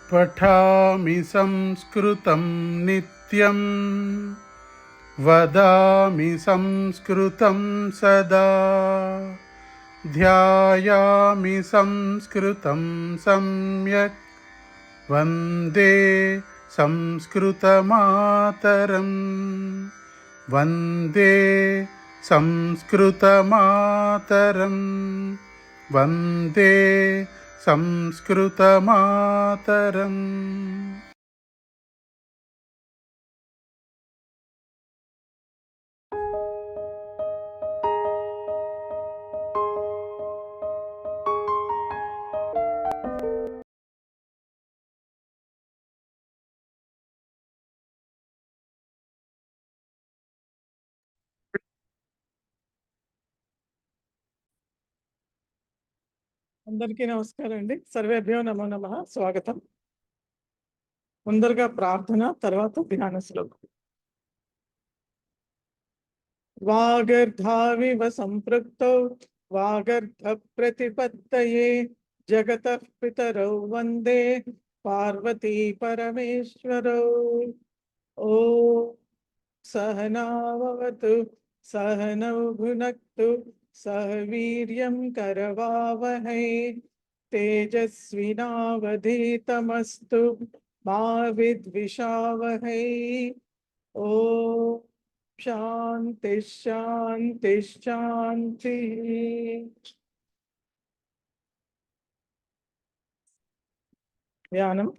पठामि संस्कृतं नित्यं वदामि संस्कृतं सदा ध्यायामि संस्कृतं सम्यक् वन्दे संस्कृतमातरं वन्दे संस्कृतमातरं वन्दे संस्कृतमातरम्। అందరికీ నమస్కారం అండి. సర్వేభ్యో నమో నమః. స్వాగతం. ముందరగా ప్రార్థన, తర్వాత ధ్యాన శ్లోకం. వాగర్ధావివ సంపృక్తౌ వాగర్ధ ప్రతిపత్తయే జగతః పితరౌ వందే పార్వతీ పరమేశ్వరౌ. ఓం సహనావవతు సహనౌ భునక్తు సహ వీర్యం కరవావహై తేజస్వినావధీతమస్తు మా విద్విషావహై. ఓం శాంతి శాంతి శాంతి. ధ్యానం.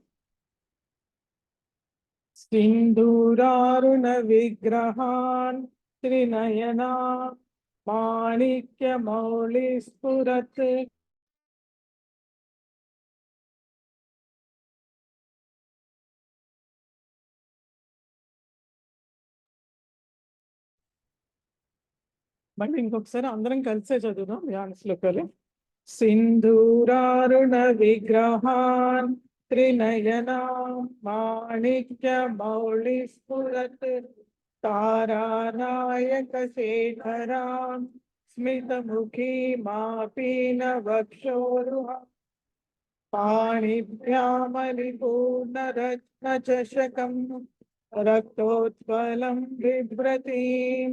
సింధూరారుణ విగ్రహాన్ త్రినయనా మాణిక్యమౌళి స్ఫురత్ మళ్ళీ ఇంకొకసారి అందరం కలిసే చదువుదాం ధ్యాన శ్లోకాలు. సింధూరారుణ విగ్రహాన్ త్రినయనా మాణిక్యమౌళి స్ఫురత్ తారానాయక శేఖరాం స్మితముఖీ మాపీన వక్షోరుహ పాణిభ్యామలిపూర్ణరత్నచషకం రక్తోత్పలం బిభ్రతీం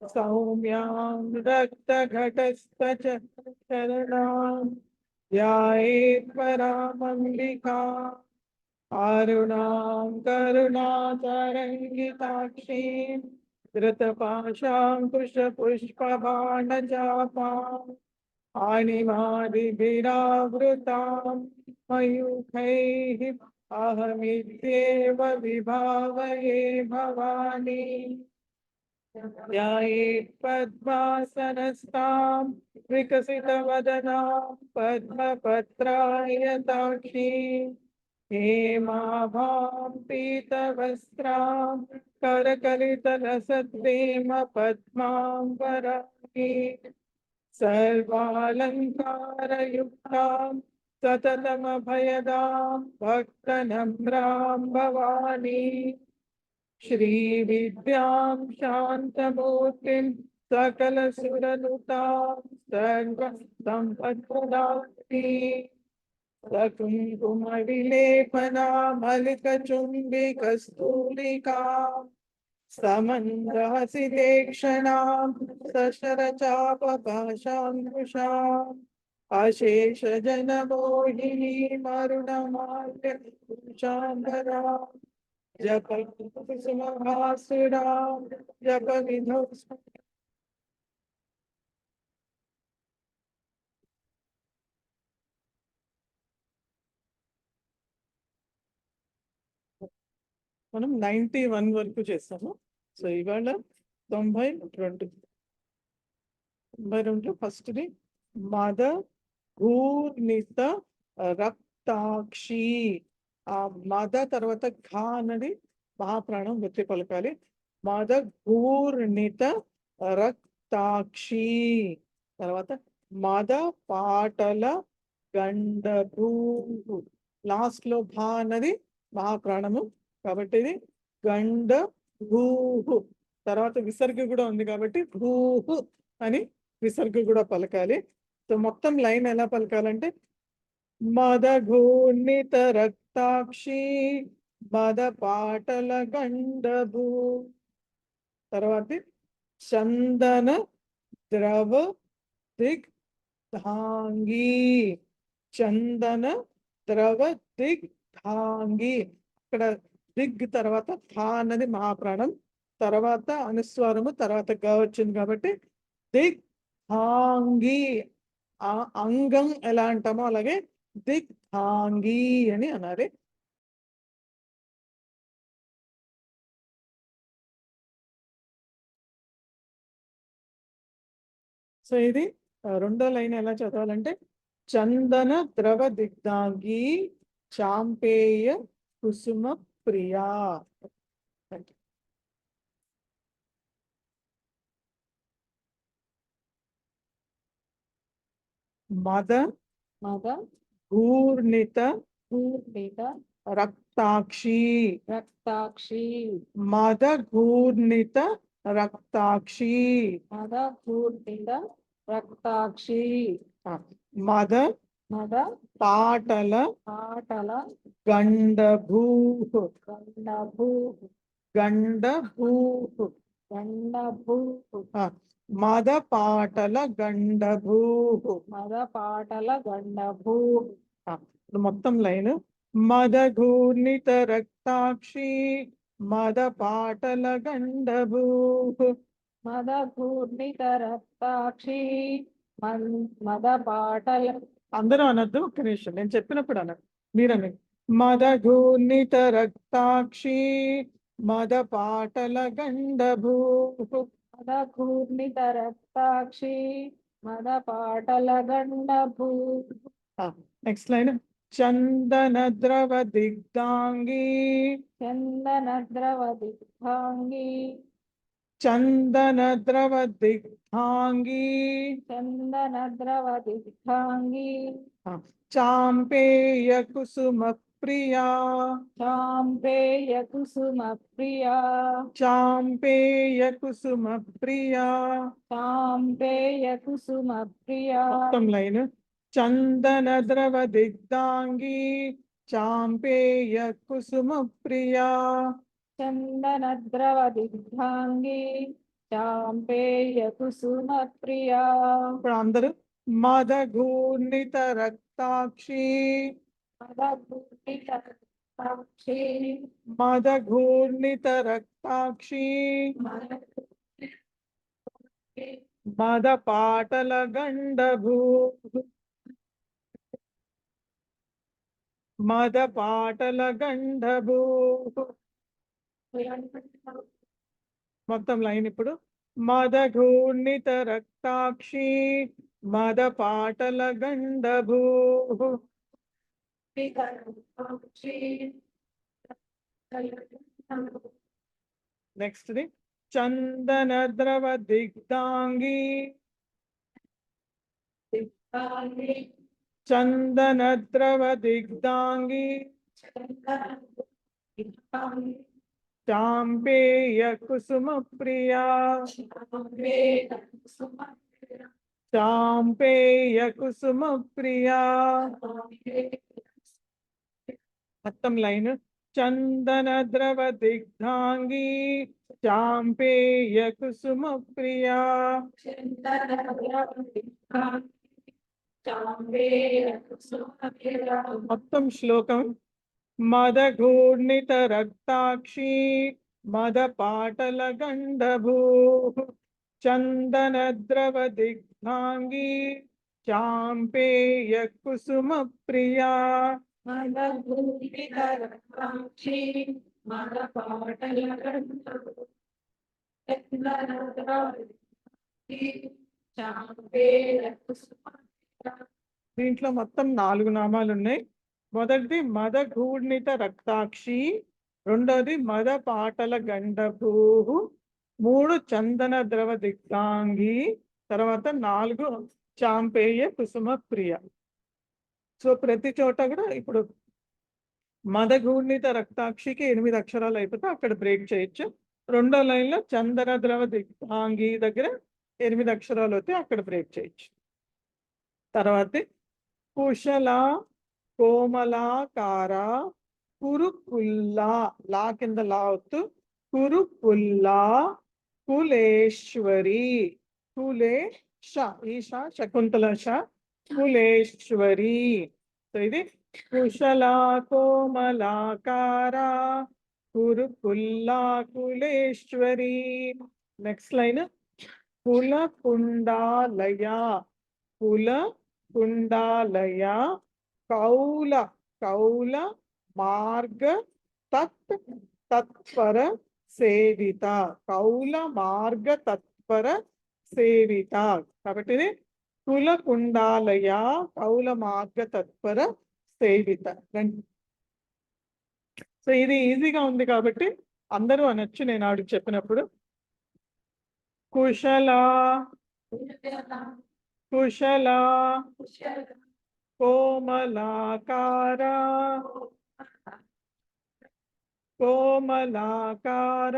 సౌమ్యాం రక్తఘటస్థచరణాం ధ్యాయేత్ పరామంబికాం అరుణాం కరుణాతరంగితాక్షీం ధృతపాశాంకుశపుష్పబాణచాపాం ఆణిమాదిభిరావృతాం మయూఖైః అహమిత్యేవ విభావయే భవానీ. ధ్యాయేత్ పద్మాసనస్తాం వికసితవదనాం పద్మపత్రాయతాక్షీం హేమాభాం పీతవస్త్రాం కరకలితలసద్వేమ పద్మాంబరాణి సర్వాలంకారయుక్తాం సతతమభయదాం భక్తనమ్రాం భవానీ. శ్రీవిద్యాం శాంతమూర్తిం సకలసురనుతాం సర్వసంపత్ప్రదాత్రీ సకుంకుమవిలేపనామలికచుంబికస్తూలికాం సమన్రహసిదేక్షణాం సశరచాపపాశాంకుశాం అశేషజనమోహినీమరుణమాల్యశాంబరాం జపకుసుమహాసురాం జపవిధౌ. మనం 91 వరకు చేస్తాము. సో ఇవాళ 92 ఫస్ట్ది మద ఘూర్ణిత రక్తాక్షి. ఆ మద తర్వాత ఘా అన్నది మహాప్రాణం వృత్తి పలకాలి. మద ఘూర్ణిత రక్తాక్షి తర్వాత మద పాటల గండభూ. లాస్ట్ లో భా అన్నది మహాప్రాణము కాబట్టి ఇది గండ భూహు. తర్వాత విసర్గ కూడా ఉంది కాబట్టి భూహు అని విసర్గ కూడా పలకాలి. సో మొత్తం లైన్ ఎలా పలకాలంటే మదఘూర్ణిత రక్త రక్తాక్షి మద పాటల గండభూ. తర్వాత చందన ద్రవ దిగ్ ధాంగి. చందన ద్రవ దిగ్ ధాంగి. ఇక్కడ దిగ్ తర్వాత థా అన్నది మహాప్రాణం, తర్వాత అనుస్వారము, తర్వాత గ వచ్చింది కాబట్టి దిగ్ ధాంగి. ఆ అంగం ఎలా అంటామో అలాగే దిగ్ ధాంగి అని అనాలి. సో ఇది రెండో లైన్ ఎలా చదవాలంటే చందన ద్రవ దిగ్ధాంగి చాంపేయ కుసుమ ప్రియా. మద మద ఘూర్ణిత పూర్ణిత రక్తాక్షి. రక్తాక్షి మద ఘూర్ణిత రక్తాక్షి. మద పూర్ణిత రక్తాక్షి మద మద పాటల పాటల గండభూ. గండభూ గండభూ. గండభూ మద పాటల గండభూ. మద పాటల గండభూ. ఇప్పుడు మొత్తం లైన్ మద ఘూర్ణిత రక్తాక్షి మద పాటల గండభూ. మద పూర్ణిత రక్తాక్షి మద పాటల. అందరూ అనద్దు, ఒక్క నిమిషం నేను చెప్పినప్పుడు అన మీరని. మద ఘూర్ణిత రక్తాక్షి మద పాటల గండభూ. మద పూర్ణిత రక్తాక్షి మద పాటల గండభూ. నెక్స్ట్ లైన్ చందన ద్రవ దిగ్ధాంగి. చందన ద్రవ దిగ్ధాంగి చందన ద్రవ దిగ్ధాంగి. చందన ద్రవ దిగ్ధాంగి చాంపేయ కుసుమ ప్రియా. చాంపేయ కుసుమ ప్రియా చాంపేయ కుసుమ ప్రియా. చాంపేయ కుసుమ ప్రియా. మొత్తం లైన్ చందన ద్రవ దిగ్ధాంగి చాంపేయ కుసుమ ప్రియా. చందన ద్రవ దిగ్ధాంగి చాంపేయ కుసుమ ప్రియా. ఇప్పుడు అందరూ మద ఘూర్ణిత రక్తాక్షి మద పూర్ణిత రక్తాక్షి మద ఘూర్ణిత రక్తాక్షి మద పాటల గండభూ. మద పాటల గండభూ. మొత్తం లైన్ ఇప్పుడు మద ఘూర్ణిత రక్తాక్షి మద పాటల గండభూ. నెక్స్ట్ ది చందన ద్రవ దిగ్ధాంగి. చందన ద్రవ దిగ్ధాంగి చాంపేయ కుసుమ ప్రియా. చాంపేయ కుసుమ ప్రియా. మొత్తం లైన్ చందన ద్రవ దిగ్ధాంగి చాంపేయ కుసుమ ప్రియా. మొత్తం శ్లోకం మద ఘూర్ణిత రక్తాక్షి మద పాటల గండభూ. చందన ద్రవ దిగ్ధాంగి చాంపేయ కుసుమ ప్రియా. మద పూర్ణిత రక్తాక్షి మద పాటల గండభూ. చందన ద్రవ దిగ్ధాంగి చాంపేయ కుసుమ ప్రియా. దీంట్లో మొత్తం 4 నామాలు ఉన్నాయి. మొదటిది మద ఘూర్ణిత రక్తాక్షి, రెండోది మద పాటల గండభూ, 3 చందన ద్రవ దిగ్ధాంగి, తర్వాత 4 చాంపేయ కుసుమ ప్రియ. సో ప్రతి చోట కూడా ఇప్పుడు మద ఘూర్ణిత రక్తాక్షికి 8 అక్షరాలు అయిపోతే అక్కడ బ్రేక్ చేయొచ్చు. రెండో లైన్లో చందన ద్రవ దిగ్ధాంగి దగ్గర 8 అక్షరాలు అయితే అక్కడ బ్రేక్ చేయొచ్చు. తర్వాత కుశల కోమలాకార కురుపుల్లా, లా కింద లా ఒత్తు, కురుపుల్లా కులేశ్వరి, కులేశ, ఈశ శకుంతల శ, కులేశ్వరి. సో ఇది కుశలా కోమలాకార కురుపుల్లా కులేశ్వరి. నెక్స్ట్ లైన్ కుల కుండాలయ, కుల కుండాలయ కౌల, కౌల మార్గ తత్ తత్పర సేవిత, కౌల మార్గ తత్పర సేవిత. కాబట్టి ఇది కుల కుండాలయ కౌల మార్గ తత్పర సేవిత. సో ఇది ఈజీగా ఉంది కాబట్టి అందరూ అనొచ్చు నేను ఆవిడకి చెప్పినప్పుడు. కుశల, కుశల కోమలాకార, కోమలాకార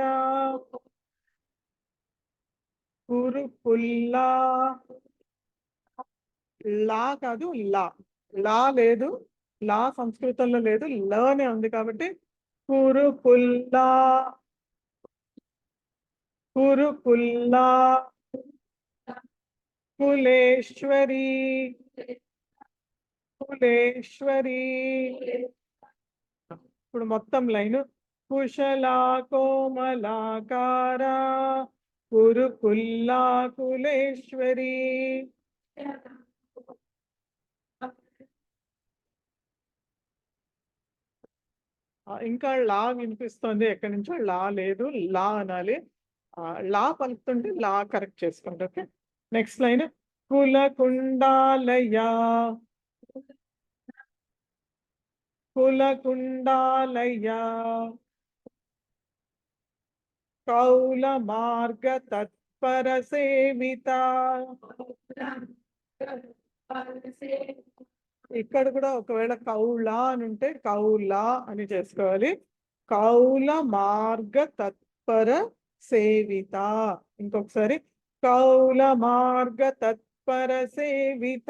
కురుపుల్లా, లా కాదు లా, లా లేదు, లా సంస్కృతంలో లేదు, లనే ఉంది కాబట్టి కురుపుల్లా, కురుపుల్లా కులేశ్వరి, కులేశ్వరి. ఇప్పుడు మొత్తం లైను కుశలా కోమలాకార కురుపుల్లా కులేశ్వరి. ఇంకా లా వినిపిస్తుంది, ఎక్కడి నుంచో లా లేదు, లా అనాలి. లా పలుకుతుంటే లా కరెక్ట్ చేసుకోండి. ఓకే, నెక్స్ట్ లైన్ కుల కుండాలయ, కుల కుండాలయ కౌల మార్గ తత్పర సేవిత. ఇక్కడ కూడా ఒకవేళ కౌల అని ఉంటే కౌల అని చేసుకోవాలి. కౌల మార్గ తత్పర సేవిత. ఇంకొకసారి కౌల మార్గ తత్పర సేవిత.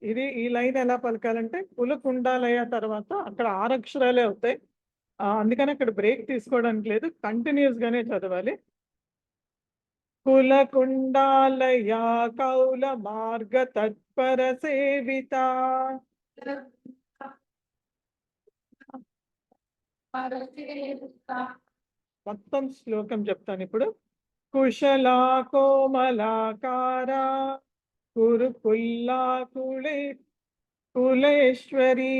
ఇది ఈ లైన్ ఎలా పలకాలంటే కుల కుండాలయ తర్వాత అక్కడ 6 అక్షరాలే అవుతాయి. అందుకని అక్కడ బ్రేక్ తీసుకోవడానికి లేదు, కంటిన్యూస్ గానే చదవాలి. కుల కుండాలయ కౌల మార్గ తత్పర సేవిత. మొత్తం శ్లోకం చెప్తాను ఇప్పుడు. కుశలా కోమలాకార కురుపుల్లా కులేశ్వరి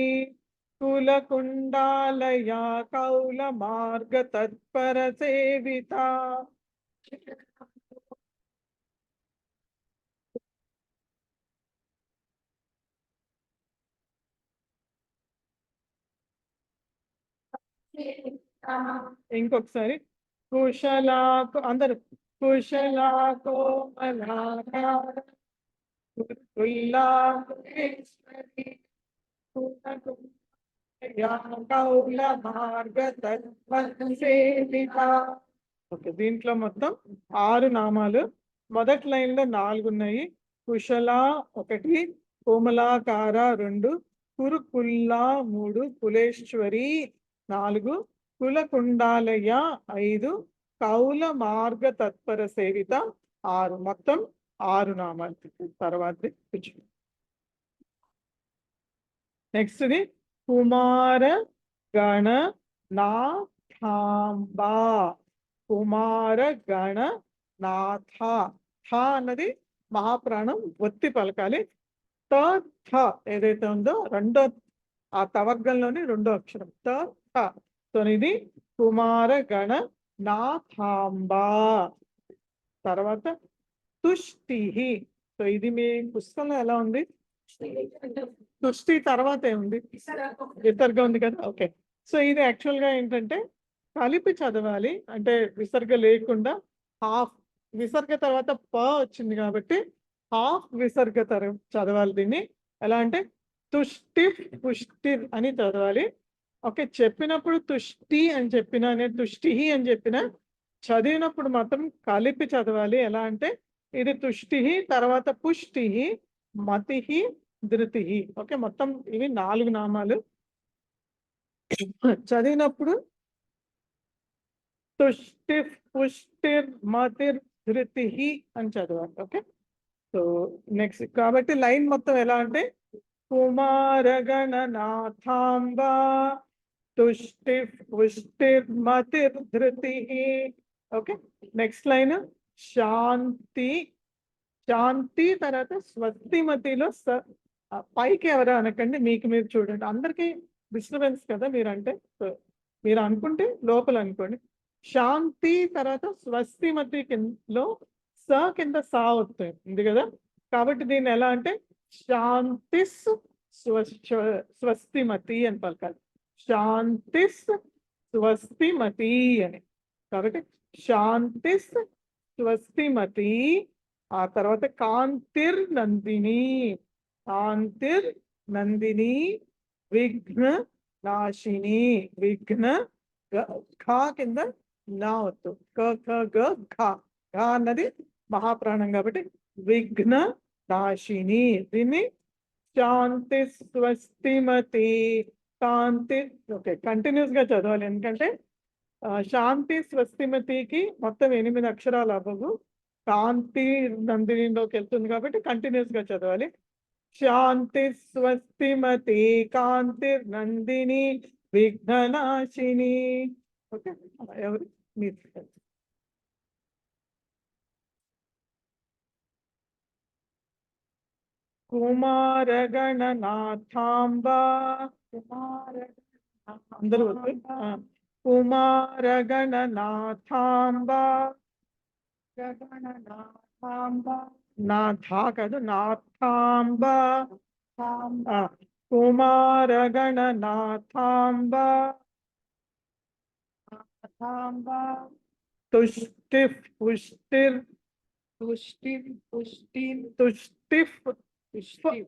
కుల కుండాలయ కౌల మార్గ తత్పర సేవిత. ఇంకొకసారి కుశలా, అందరు కుశలా కోమలాకార కురుపుల్లా కులేశ్వరి కౌల మార్గ తత్పర సేవిత. ఓకే, దీంట్లో మొత్తం 6 నామాలు. మొదటి లైన్ లో 4 ఉన్నాయి. కుశల 1, కోమలాకార 2, కురుపుల్లా 3, కులేశ్వరి 4, కుల కుండాలయ 5, కౌల మార్గ తత్పర సేవిత 6. మొత్తం 6 నామాలు. తర్వాత నెక్స్ట్ ది కుమార గణ నాథాంబా, కుమార గణ నాథ. థ అన్నది మహాప్రాణం ఒత్తి పలకాలి. థ ఏదైతే ఉందో రెండో ఆ తవర్గంలోని రెండో అక్షరం థ. సో ఇది కుమార గణ నాథాంబా. తర్వాత తుష్టి. సో ఇది మీ పుస్తకంలో ఎలా ఉంది? తుష్టి తర్వాత ఏముంది? విసర్గ ఉంది కదా. ఓకే, సో ఇది యాక్చువల్ గా ఏంటంటే కలిపి చదవాలి, అంటే విసర్గ లేకుండా. హాఫ్ విసర్గ తర్వాత ప వచ్చింది కాబట్టి హాఫ్ విసర్గ చదవాలి. దీన్ని ఎలా అంటే తుష్టి పుష్టి అని చదవాలి. ఓకే, చెప్పినప్పుడు తుష్టి అని చెప్పిన, నేను తుష్టి అని చెప్పిన, చదివినప్పుడు మాత్రం కలిపి చదవాలి. ఎలా అంటే ఇది తుష్టి తర్వాత పుష్టి మతి ధృతి. ఓకే, మొత్తం ఇవి 4 నామాలు. చదివినప్పుడు తుష్టిర్ పుష్టిర్ మతిర్ ధృతి అని చదవాలి. ఓకే, సో నెక్స్ట్ కాబట్టి లైన్ మొత్తం ఎలా అంటే కుమారగణనాథాంబ తుష్టిర్ పుష్టిర్ మతిర్ ధృతి. ఓకే, నెక్స్ట్ లైన్ శాంతి. శాంతి తర్వాత స్వస్తిమతిలో పైకి ఎవరు అనకండి, మీకు మీరు చూడండి. అందరికీ డిస్టర్బెన్స్ కదా మీరంటే, సో మీరు అనుకుంటే లోపల అనుకోండి. శాంతి తర్వాత స్వస్తిమతి కిందలో స కింద సా వస్తుంది కదా, కాబట్టి దీన్ని ఎలా అంటే శాంతిస్ స్వస్తిమతి అని పలకాలి. శాంతిస్ స్వస్తిమతి అని. కాబట్టి శాంతిస్ స్వస్తిమతి. ఆ తర్వాత కాంతిర్ నందిని. కాంతిర్ నందిని విఘ్న నాశిని. విఘ్న ఖా కింద నా వద్దు, క ఖ గ ఘ. ఘ అన్నది మహాప్రాణం కాబట్టి విఘ్న నాశిని. దీన్ని శాంతి స్వస్తిమతి కాంతి. ఓకే, కంటిన్యూస్ గా చదవాలి, ఎందుకంటే శాంతి స్వస్తిమతికి మొత్తం 8 అక్షరాలు అవ్వవు. కాంతి నందినిలోకి వెళ్తుంది కాబట్టి కంటిన్యూస్ గా చదవాలి. శాంతి స్వస్తిమతి కాంతి నందిని విఘ్ననాశిని. ఓకే, ఎవరు మీరు కుమారగణనాథాంబ. అందరూ కుమారగణనాథాంబ. నాథ కాదు, నాథాంబ. కుమారగణనాథాంబ తుష్టిర్ పుష్టిర్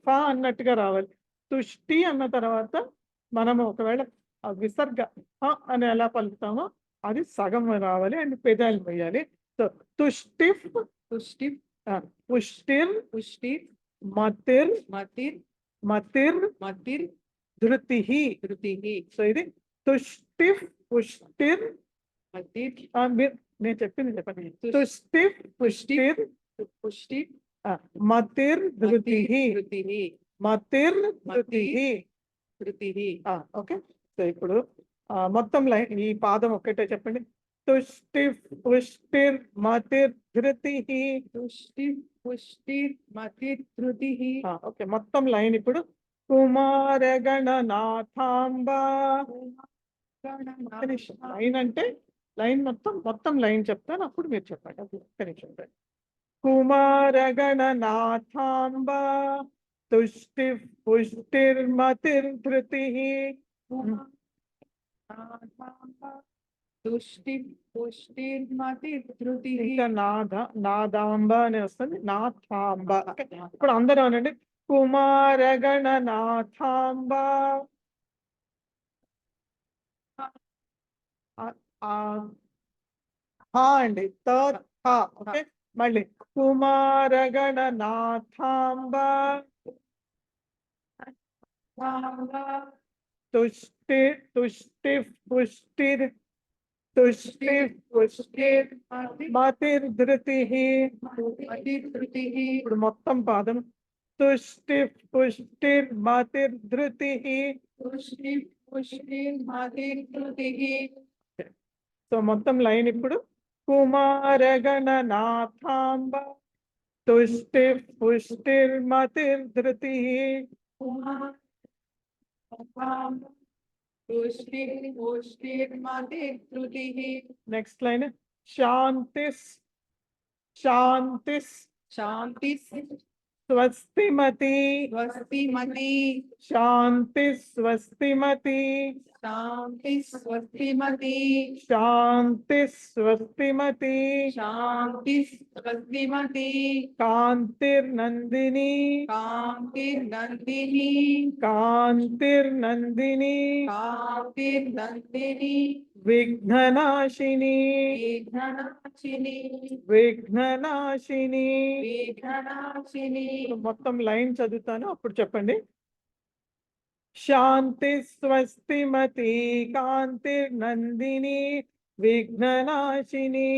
ఫా అన్నట్టుగా రావాలి. తుష్టి అన్న తర్వాత మనము ఒకవేళ ఆ విసర్గ అని ఎలా పలుకుతామో అది సగం రావాలి అండ్ పెదాలు వేయాలి. సో తుష్టిఫ్ పుష్టిర్ మతిర్ ధృతి. సో ఇది తుష్టిఫ్ పుష్టిర్ నేను చెప్పింది చెప్పండి. తుష్టిఫ్ పుష్టిర్ మతిర్ ధృతి. మతిర్ ధృతి. ఓకే, సో ఇప్పుడు మొత్తం లైన్ ఈ పాదం ఒక్కటే చెప్పండి. తుష్టిర్ పుష్టిర్ మతిర్ ధృతి. ఓకే, మొత్తం లైన్ ఇప్పుడు కుమారగణనాథాంబ. లైన్ అంటే లైన్ మొత్తం లైన్ చెప్తాను, అప్పుడు మీరు చెప్పండి. ఒక్క నిమిషం. కుమారగణనాథాంబ తుష్టిర్ పుష్టిర్ మతిర్ ధృతి. ఇంకా నాదాంబ అని వస్తుంది, నాథాంబ. ఇప్పుడు అందరూ అనండి కుమారగణనాథాంబ. అండి ఓకే, మళ్ళీ కుమారగణనాథాంబ తుష్టిర్ పుష్టిర్ మతిర్ ధృతి. ఇప్పుడు మొత్తం పాదం తుష్టిర్ పుష్టిర్ మతిర్ ధృతి. సో మొత్తం లైన్ ఇప్పుడు కుమారగణనాథాంబ తుష్టిర్ పుష్టిర్ మతిర్ ధృతి. నెక్స్ట్ లైన్ శాంతిస్ స్వస్తిమతి. శాంతి స్వస్తిమతి. కాంతిర్ నందిని. విఘ్ననాశిని విఘ్ననాశిని విఘ్ననాశిని. విఘ్ననాశిని మొత్తం లైన్ చదువుతాను, అప్పుడు చెప్పండి. శాంతి స్వస్తిమతి కాంతిర్నందిని విఘ్ననాశిని.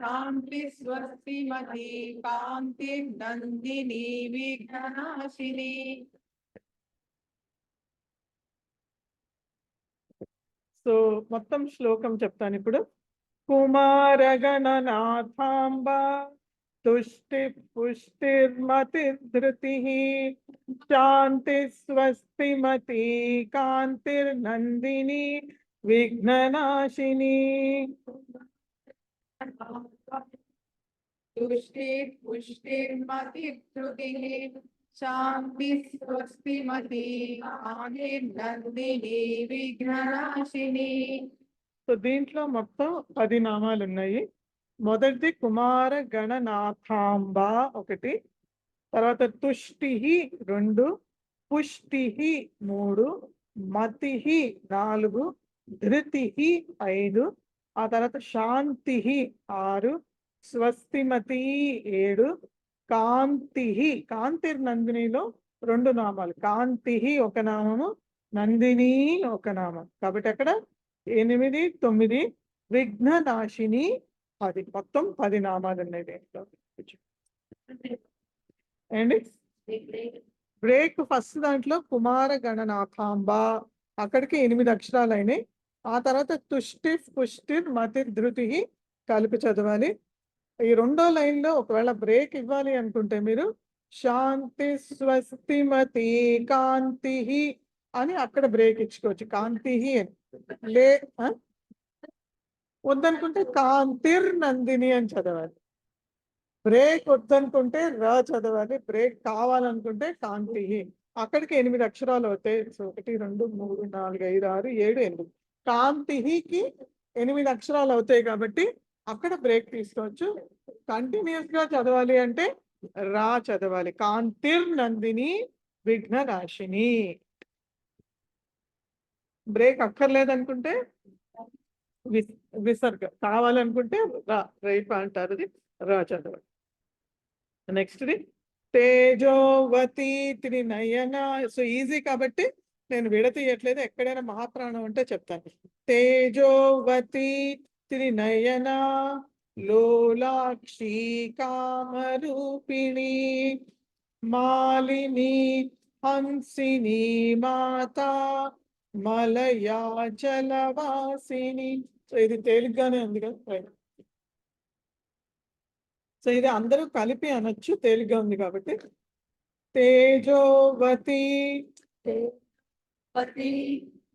కాంతి స్వస్తిమతి కాంతి నందిని విఘ్ననాశిని. సో మొత్తం శ్లోకం చెప్తాను ఇప్పుడు. కుమారగణనాథాంబ తుష్టి పుష్టిర్మతి ధృతి శాంతి స్వస్తిమతి కాంతిర్నందిని విఘ్ననాశిని. తుష్టి పుష్టిర్మతి ధృతిః శాంతి స్వస్తిమతి నందిని విఘ్ననాశిని. సో దీంట్లో మొత్తం 10 నామాలు ఉన్నాయి. మొదటిది కుమార గణనాథాంబ ఒకటి, తర్వాత తుష్టి 2, పుష్టి 3, మతి 4, ధృతి 5, ఆ తర్వాత శాంతి 6, స్వస్తిమతి 7, కాంతి కాంతిర్నందినిలో 2 నామాలు, కాంతి ఒక నామము, నందిని ఒక నామం. కాబట్టి అక్కడ 8, 9, విఘ్ననాశిని 10, మొత్తం 10 నామాలు ఉన్నాయి దీంట్లో. అండి బ్రేక్ ఫస్ట్ దాంట్లో కుమార గణనాథాంబ, అక్కడికి 8 అక్షరాలు అయినాయి. ఆ తర్వాత తుష్టి పుష్టిర్ మతి ధృతి కలిపి చదవాలి. ఈ రెండో లైన్లో ఒకవేళ బ్రేక్ ఇవ్వాలి అనుకుంటే మీరు శాంతి స్వస్తిమతి కాంతి అని అక్కడ బ్రేక్ ఇచ్చుకోవచ్చు, కాంతి అని. లే వద్దనుకుంటే కాంతిర్ నందిని అని చదవాలి. బ్రేక్ వద్దనుకుంటే ర చదవాలి, బ్రేక్ కావాలనుకుంటే కాంతి. అక్కడికి 8 అక్షరాలు అవుతాయి. సో 1, 2, 3, 4, 5, 6, 7, 8. కాంతికి 8 అక్షరాలు అవుతాయి కాబట్టి అక్కడ బ్రేక్ తీసుకోవచ్చు. కంటిన్యూస్ గా చదవాలి అంటే రా చదవాలి. కాంతిర్ నందిని విఘ్ననాశిని. బ్రేక్ అక్కర్లేదనుకుంటే విసర్గ, కావాలనుకుంటే రా, రైప అంటారు, అది రా చదవాలి. నెక్స్ట్ది తేజోవతి త్రినయన. సో ఈజీ కాబట్టి నేను విడతీయట్లేదు, ఎక్కడైనా మహాప్రాణం అంటే చెప్తాను. తేజోవతి త్రినయన లోలాక్షి కామరూపిణి మాలిని హంసిని మాత మలయాచలవాసిని. సో ఇది తేలిగ్గానే ఉంది కదా. సో ఇది అందరూ కలిపి అనొచ్చు, తేలిగ్గా ఉంది కాబట్టి. తేజోవతి పతి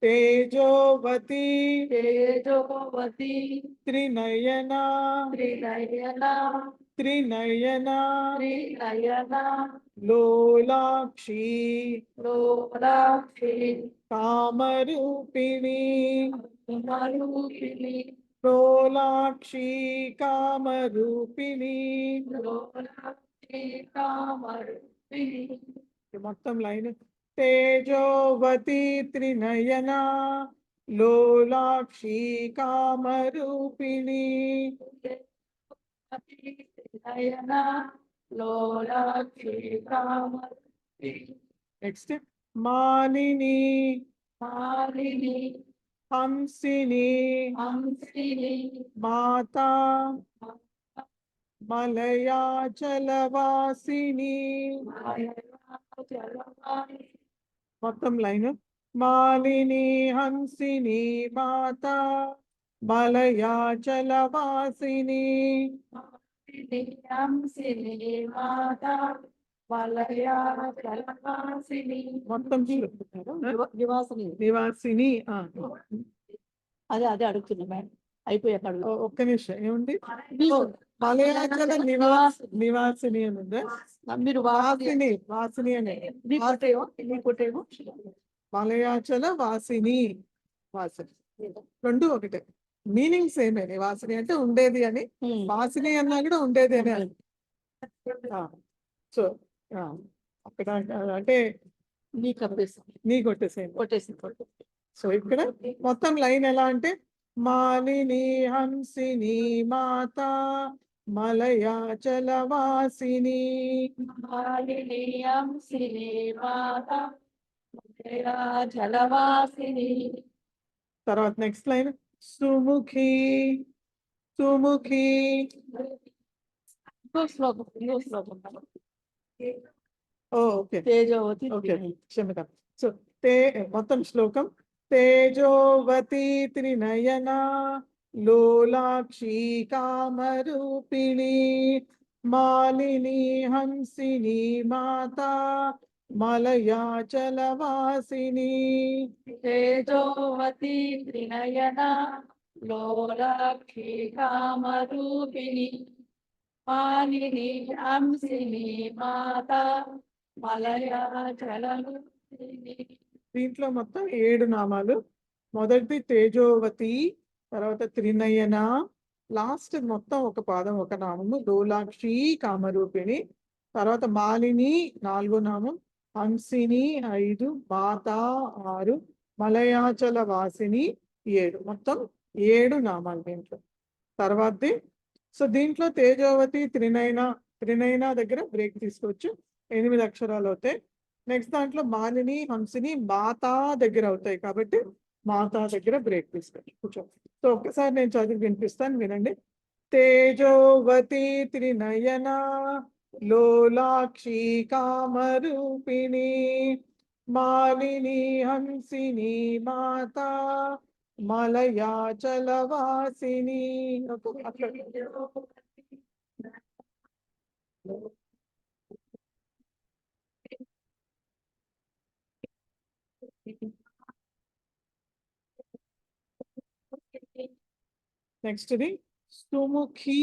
తేజోవతి తేజోవతి త్రినయన త్రినయన త్రినయన త్రినయన లోలాక్షి లోలాక్షి కామరూపిణి కామరూపిణి లోలాక్షి కామరూపిణి. లోలాక్షి కామరూపిణి. మొత్తం లైన్ తేజోవతి త్రినయన లోలాక్షి కామరూపిణి. త్రినయన లోలాక్షి కామరూపిణి. నెక్స్ట్ మాలిని మాలిని హంసిని హంసిని మాత మలయాచలవాసిని. మొత్తం లైన్ మాలిని హంసిని మాత మలయాచలవాసిని. హంసిని మాత మలయాచలవాసిని. మొత్తం నివాసిని నివాసిని. అదే అడుగుతున్నా మేడం, అయిపోయాక అడుగు. ఒక్క నిమిషం, ఏముంది మలయాచల నివాసిని అని ఉందా? మీరు వాసిని వాసిని అనే మలయాచల వాసిని. వాసిని రెండు ఒకటే, మీనింగ్ సేమ్. వాసిని అంటే ఉండేది అని, వాసిని అన్నా కూడా ఉండేది అని. సో అక్కడ అంటే నీ కొట్టేసేయండి. సో ఇక్కడ మొత్తం లైన్ ఎలా అంటే మాలిని హంసిని మాత మలయాచలవాసిని. జలవాసిని. తర్వాత నెక్స్ట్ లైన్ సుముఖి సుముఖి. ఇంకో శ్లోకం ఓకే తేజోవతి ఓకే క్షమితం. సో మొత్తం శ్లోకం తేజోవతి త్రినయన లోలాక్షి కామరూపిణి మాలిని హంసిని మాత మలయాచలవాసిని. తేజోవతి త్రినయన లోలాక్షి కామరూపిణి మాలిని హంసిని మాత మలయాచలవాసిని. దీంట్లో మొత్తం 7 నామాలు. మొదటిది తేజోవతి, తర్వాత త్రినయన, లాస్ట్ మొత్తం ఒక పాదం ఒక నామము లోలాక్షి కామరూపిణి, తర్వాత మాలిని 4వ నామం, హంసిని 5, మాత 6, మలయాచల వాసిని 7, మొత్తం 7 నామాలు దీంట్లో. తర్వాతది సో దీంట్లో తేజోవతి త్రినయన దగ్గర బ్రేక్ తీసుకోవచ్చు, 8 అక్షరాలు అవుతాయి. నెక్స్ట్ దాంట్లో మాలిని హంసిని మాతా దగ్గర అవుతాయి కాబట్టి మాతా దగ్గర బ్రేక్ తీసుకోవచ్చు. కూర్చో. సో ఒక్కసారి నేను చదివి వినిపిస్తాను, వినండి. తేజోవతి త్రినయన లోలాక్షి కామరూపిణి మాలిని హంసిని మాతా మలయాచలవాసిని. అట్లా నెక్స్ట్ ఇది సుముఖి.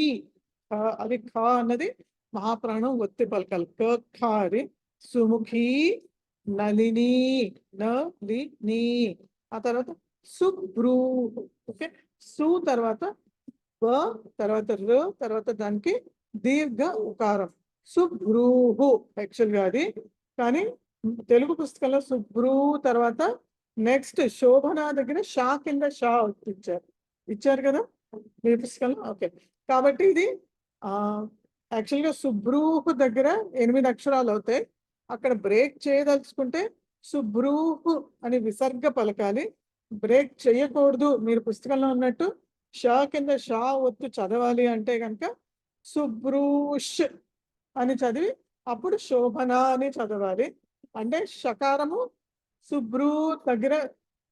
అది ఖ అన్నది మహాప్రాణం ఒత్తి పలకాలి. ఖ అది సుముఖి నలిని నలిని. ఆ తర్వాత సుభ్రూ. ఓకే, సు తర్వాత వ తర్వాత ర తర్వాత దానికి దీర్ఘ ఉకారం సుభ్రూహు యాక్చువల్గా అది, కానీ తెలుగు పుస్తకంలో సుభ్రూ తర్వాత నెక్స్ట్ శోభన దగ్గర షా కింద షా ఇచ్చారు కదా మీ పుస్తకంలో. ఓకే, కాబట్టి ఇది యాక్చువల్గా సుభ్రూహు దగ్గర 8 అక్షరాలు అవుతాయి. అక్కడ బ్రేక్ చేయదలుచుకుంటే సుభ్రూహు అని విసర్గ పలకాలి, బ్రేక్ చేయకూడదు. మీరు పుస్తకంలో ఉన్నట్టు షా కింద షా ఒత్తు చదవాలి అంటే కనుక సుభ్రూష్ అని చదివి అప్పుడు శోభన అని చదవాలి. అంటే షకారము సుభ్రూ దగ్గర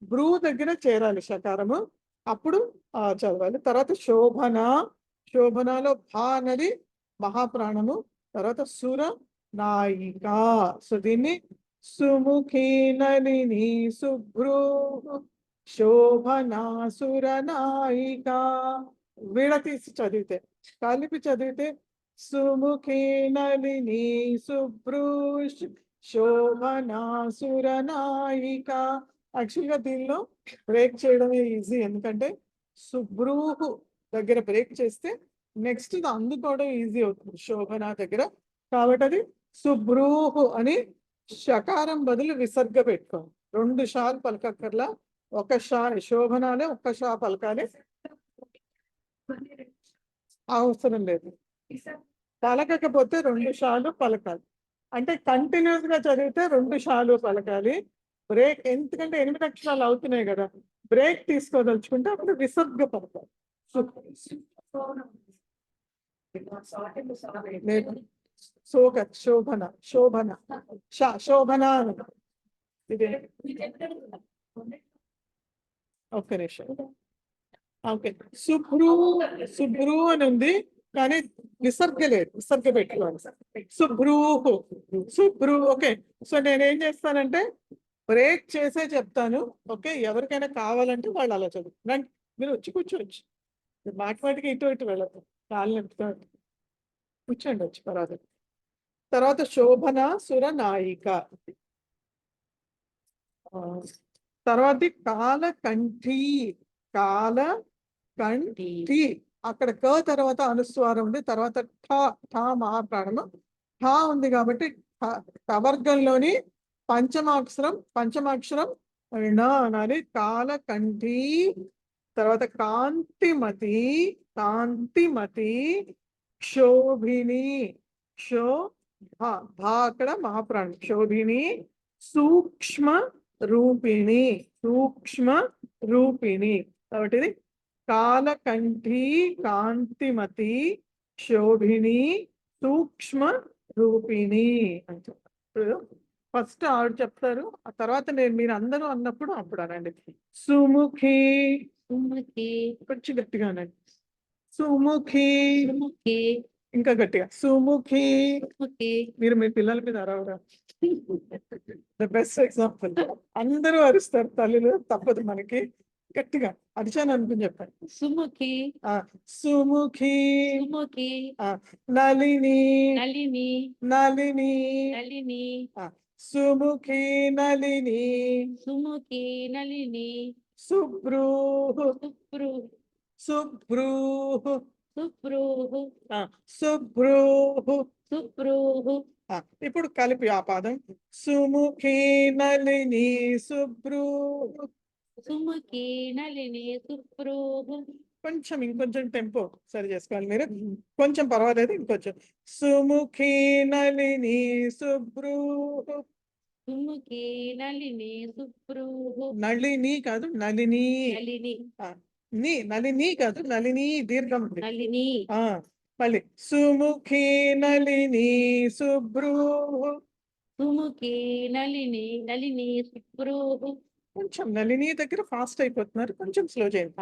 భ్రూ దగ్గర చేరాలి షకారము, అప్పుడు చదవాలి. తర్వాత శోభన, శోభనలో భా అన్నది మహాప్రాణము, తర్వాత సుర నాయిక. సో దీన్ని సుముఖి నలిని సుభ్రూ శోభనాసుర నాయిక. విడతీసి చదివితే, కలిపి చదివితే సుముఖి నలిని సుభ్రూ శోభనాసుర నాయిక. యాక్చువల్గా దీనిలో బ్రేక్ చేయడమే ఈజీ, ఎందుకంటే సుభ్రూహు దగ్గర బ్రేక్ చేస్తే నెక్స్ట్ అందుకోవడం ఈజీ అవుతుంది శోభన దగ్గర. కాబట్టి అది సుభ్రూహు అని షకారం బదులు విసర్గ పెట్టుకోండి. 2 షాలు పలకక్కర్లా, ఒక షా. శోభనాలే ఒక్క షా పలకాలి, అవసరం లేదు. పలకకపోతే 2 షాలు పలకాలి. అంటే కంటిన్యూస్ గా చదివితే 2 షాలు పలకాలి. బ్రేక్ ఎందుకంటే 8 అక్షరాలు అవుతున్నాయి కదా, బ్రేక్ తీసుకోదలుచుకుంటే అప్పుడు విసర్గ పలకాలి. శోక శోభన శోభన శోభన. ఇదే ఒక్క నిమిషం. ఓకే, సుభ్రూ అని ఉంది కానీ విసర్గ లేదు, విసర్గ పెట్టుకోవాలి. సుభ్రూహు సుభ్రూ. ఓకే, సో నేనేం చేస్తానంటే బ్రేక్ చేసే చెప్తాను. ఓకే, ఎవరికైనా కావాలంటే వాళ్ళు అలా చదువు. మీరు వచ్చి కూర్చోవచ్చు, మాటిమాటికి ఇటు వెళ్ళదు, కాళ్ళు నడుపుతాడు. కూర్చోండి వచ్చి. తర్వాత శోభన సుర నాయిక. తర్వాత కాలకంఠి. కాలకంఠి అక్కడ క తర్వాత అనుస్వారం ఉంది, తర్వాత ఠా మహాప్రాణము. ఠా ఉంది కాబట్టి కవర్గంలోని పంచమాక్షరం ణ అనాలి. కాలకంఠి తర్వాత కాంతిమతి, కాంతిమతి, క్షోభిని, క్షో భా భా అక్కడ మహాప్రాణం, క్షోభిని, సూక్ష్మ రూపిణి, సూక్ష్మ రూపిణి. కాబట్టి ఇది కాలకంఠి, కాంతిమతి, శోభిని, సూక్ష్మ రూపిణి అని చెప్తారు. ఫస్ట్ ఆవిడ చెప్తారు, ఆ తర్వాత మీరు అందరూ అన్నప్పుడు అప్పుడు అనండి. సుముఖి, సుముఖి కొంచెం గట్టిగా అనండి. సుముఖి, సుముఖి ఇంకా గట్టిగా సుముఖి. సుముఖి మీరు మీ పిల్లల మీద అరవరా? The best example. అందరూ అరుస్తారు తల్లులు, తప్పదు మనకి. గట్టిగా అరిచాను అనుకుని చెప్పండి. సుముఖి సుముఖి, సుముఖి నళిని, నళిని నళిని, నళిని సుముఖి నళిని, సుముఖి నళిని శుభ్రూ, సుప్రు శుభ్రూ, సుప్రు శుభ్రూ. సుప్రు ఇప్పుడు కలిపి ఆ పాదం. సుముఖి నళిని శుభ్రూ. సుముఖి నళిని సుప్రు కొంచెం ఇంకొంచెం టెంపో సరి చేసుకోవాలి మీరు. కొంచెం పర్వాలేదు, ఇంకొంచెం. సుముఖి నళిని శుభ్రూ. సుముఖి నళిని సుప్రు నళిని కాదు, నళిని. నళిని నళిని కాదు, నళిని దీర్ఘం ఉంది. నళిని మళ్ళీ సుముఖి నళిని శుభ్రూ. సుముఖి నళిని నళిని సుప్రు కొంచెం నళిని దగ్గర ఫాస్ట్ అయిపోతున్నారు, కొంచెం స్లో చేయండి.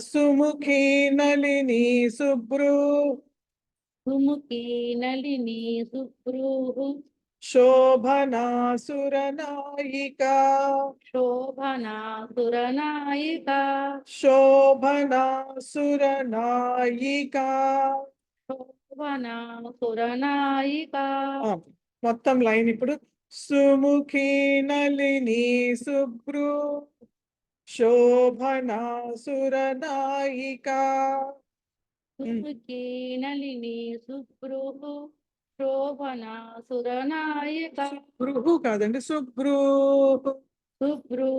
సుముఖి నళిని శుభ్రూ. సుముఖి నళిని సుప్రు శోభనాసురనాయిక, శోభనా సురనాయిక శోభనాసురనాయిక. శోభనా సురనాయిక మొత్తం లైన్ ఇప్పుడు. సుముఖి నళిని శుభ్రూ, శోభనాసురనాయిక. సుముఖి నళిని సుప్రు శోభనా సురనాయిక శుభ్రు కాదండి, శుభ్రూ. సుప్రు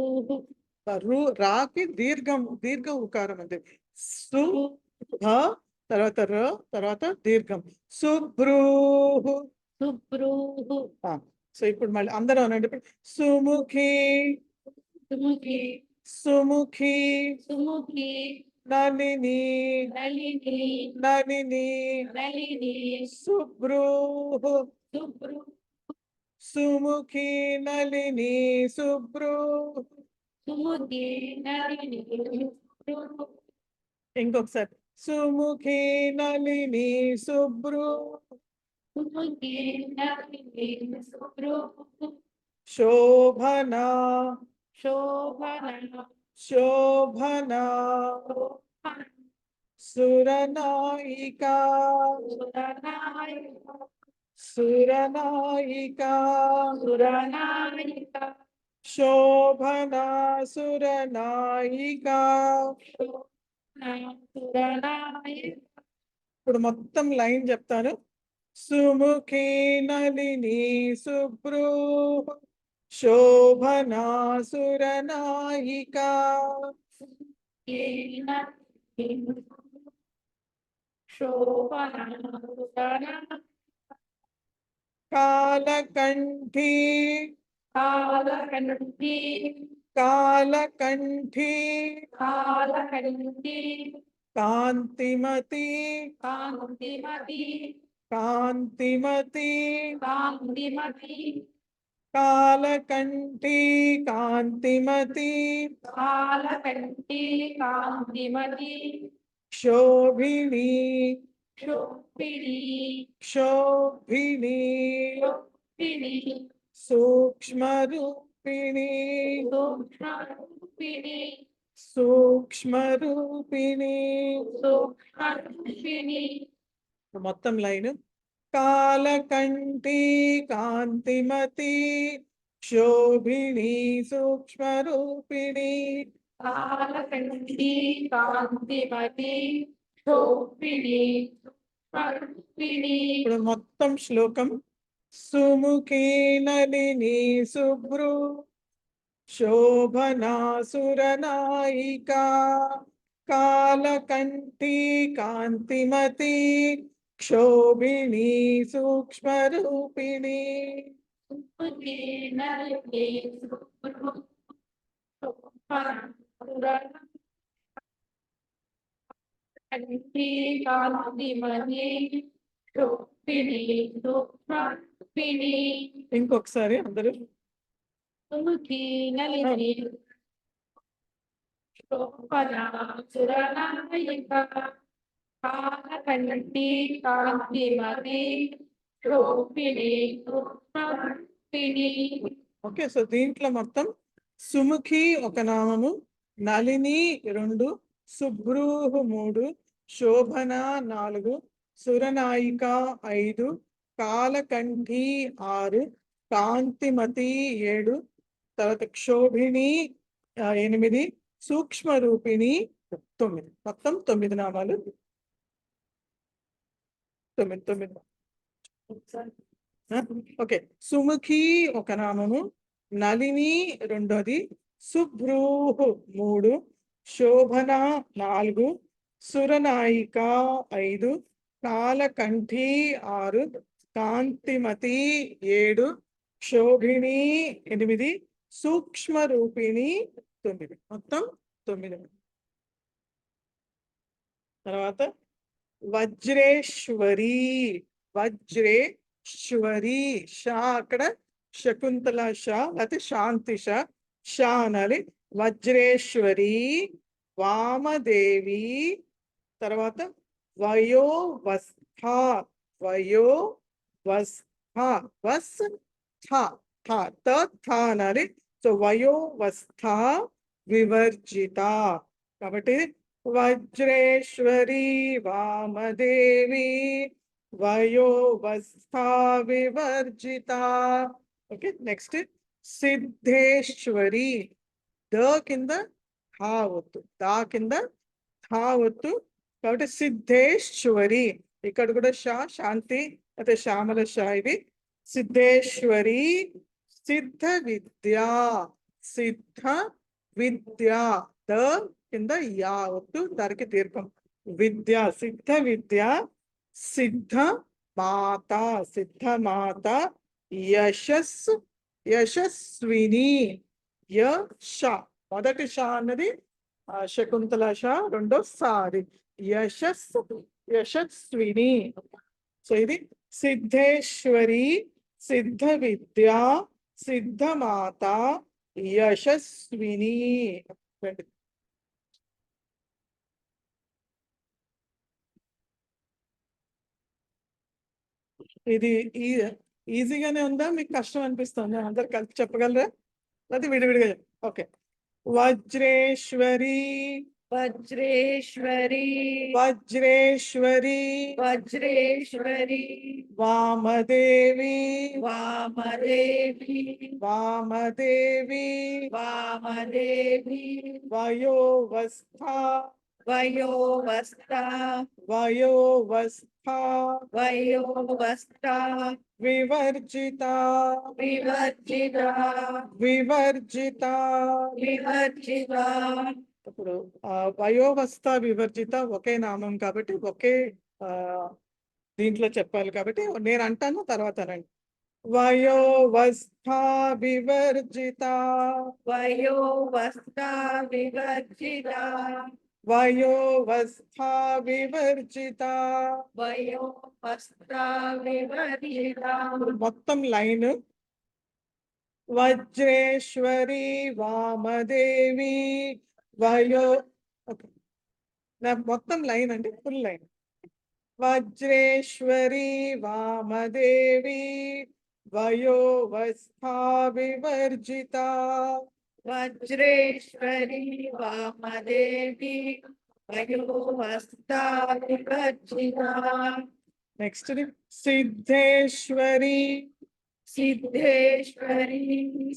రాకి దీర్ఘం ఉకారం అండి. సు తర్వాత ర తర్వాత దీర్ఘం. శుభ్రూ. సుప్రు సో ఇప్పుడు మళ్ళీ అందరూ అనండి. ఇప్పుడు సుముఖి, సుముఖి సుముఖి సుముఖి నళిని, నళిని నళిని నళిని శుభ్రూ. సుప్రు సుముఖి నళిని శుభ్రూ. సుముఖి నళిని సుప్రు ఇంకొకసారి. సుముఖి నళిని శుభ్రూ. సుముఖి నళిని సుప్రు శోభనా, శోభనా శోభనా సురనాయిక, సురనాయిక సురనాయిక. సురనాయిక శోభనా సురనాయిక. సురనాయిక ఇప్పుడు మొత్తం లైన్ చెప్తాను. సుముఖి నళిని శుభ్రూ, శోభనా సురనాయిక. శోభనా కాలకంఠి, కాలకంఠి కాలకంఠి, కాలకంఠి కాంతిమతి, కాంతిమతి కాంతిమతి, కాంతిమతి కాలకంఠి, కాంతిమతి, కాలకంఠి కాంతిమతి శోభిని, శోభిని శోభిని, శోభిని సూక్ష్మరూపిణి, సూక్ష్మరూపిణి సూక్ష్మరూపిణి. సూక్ష్మరూపిణి మొత్తం లైన్. కాలకంఠి, కాంతిమతి, శోభిని, సూక్ష్మరూపిణి. కాలకంఠి కాంతిమతి శోభిని సూక్ష్మరూపిణి ఇప్పుడు మొత్తం శ్లోకం. సుముఖి నళిని శుభ్రు, శోభనాసురనాయికా కాలకంఠీ కాంతిమతి క్షోభిణీ సూక్ష్మరూపిణి. సుమతి నలిని కంఠీ కాంతిమతి క్షోభిణీ సూక్ష్మరూపిణి. ఇంకొకసారి అందరూ. సుముఖి నలిని శోభనాసురనాయిక కాలకంఠీ కాంతిమతి క్షోభిణీ సూక్ష్మరూపిణి. ఓకే, సో దీంట్లో మొత్తం సుముఖి ఒక నామము, నళిని 2, సుభ్రూహు 3, శోభన 4, సురనాయిక 5, కాలకంఠి 6, కాంతిమతి 7, తర్వాత క్షోభిణి 8, సూక్ష్మ రూపిణి 9. మొత్తం 9 నామాలు. 9. ఓకే, సుముఖి ఒక నామము, నళిని 2, సుభ్రూహు 3, శోభన 4, సురనాయిక 5, కాలకంఠి 6, కాంతిమతి 7, క్షోభిణి 8, సూక్ష్మ రూపిణి 9. మొత్తం 9. తర్వాత వజ్రేశ్వరి. వజ్రేశ్వరి షా అక్కడ శకుంతల షా లేకపోతే శాంతి షా అనాలి. వజ్రేశ్వరి. వామదేవి. తర్వాత వయోవస్థ. అనాలి. సో వయోవస్థ వివర్జిత. కాబట్టి వజ్రేశ్వరి వామదేవి వయోవస్థా వివర్జిత. ఓకే, నెక్స్ట్ సిద్ధేశ్వరి. ద కింద హా వద్దు, దా కింద హా వద్దు, కాబట్టి సిద్ధేశ్వరి. ఇక్కడ కూడా షా శాంతి అయితే శ్యామల షా. ఇది సిద్ధేశ్వరి. సిద్ధ విద్యా. సిద్ధ విద్యా. ద కింద యా వద్దు, దానికి దీర్ఘం. విద్య సిద్ధ విద్య. సిద్ధ మాత. సిద్ధ మాత. యశస్విని. యశ మొదటి షా అన్నది శకుంతల షా, రెండో సారి యశస్విని. సో ఇది సిద్ధేశ్వరి, సిద్ధ విద్య, సిద్ధ మాత, యశస్విని. ఇది ఈజీగానే ఉందా, మీకు కష్టం అనిపిస్తుంది? అందరు కలిపి చెప్పగలరా లేకపోతే విడివిడిగా? ఓకే, వజ్రేశ్వరి. వజ్రేశ్వరి. వజ్రేశ్వరి. వజ్రేశ్వరి. వామదేవి. వామదేవి. వామదేవి. వామదేవి. వయోవస్థ. వయోవస్థ. వయోవస్థ వయోవస్థ వివర్జిత. వివర్జిత. వివర్జిత. వివర్జిత. ఇప్పుడు వయోవస్థ వివర్జిత ఒకే నామం కాబట్టి ఒకే దీంట్లో చెప్పాలి కాబట్టి నేను అంటాను, తర్వాత రండి. వయోవస్థ వివర్జిత. వయోవస్థ వివర్జిత. వయోవస్థ వివర్జిత. వయోవస్థ వివర్జిత. మొత్తం లైన్ వజ్రేశ్వరి వామదేవి ఓకే, మొత్తం లైన్ అంటే ఫుల్ లైన్. వజ్రేశ్వరి వామదేవి వయోవస్థ వివర్జిత. వజ్రేశ్వరి వామదేవి వయోవస్థ వివర్జిత. నెక్స్ట్ సిద్ధేశ్వరి. సిద్ధేశ్వరి.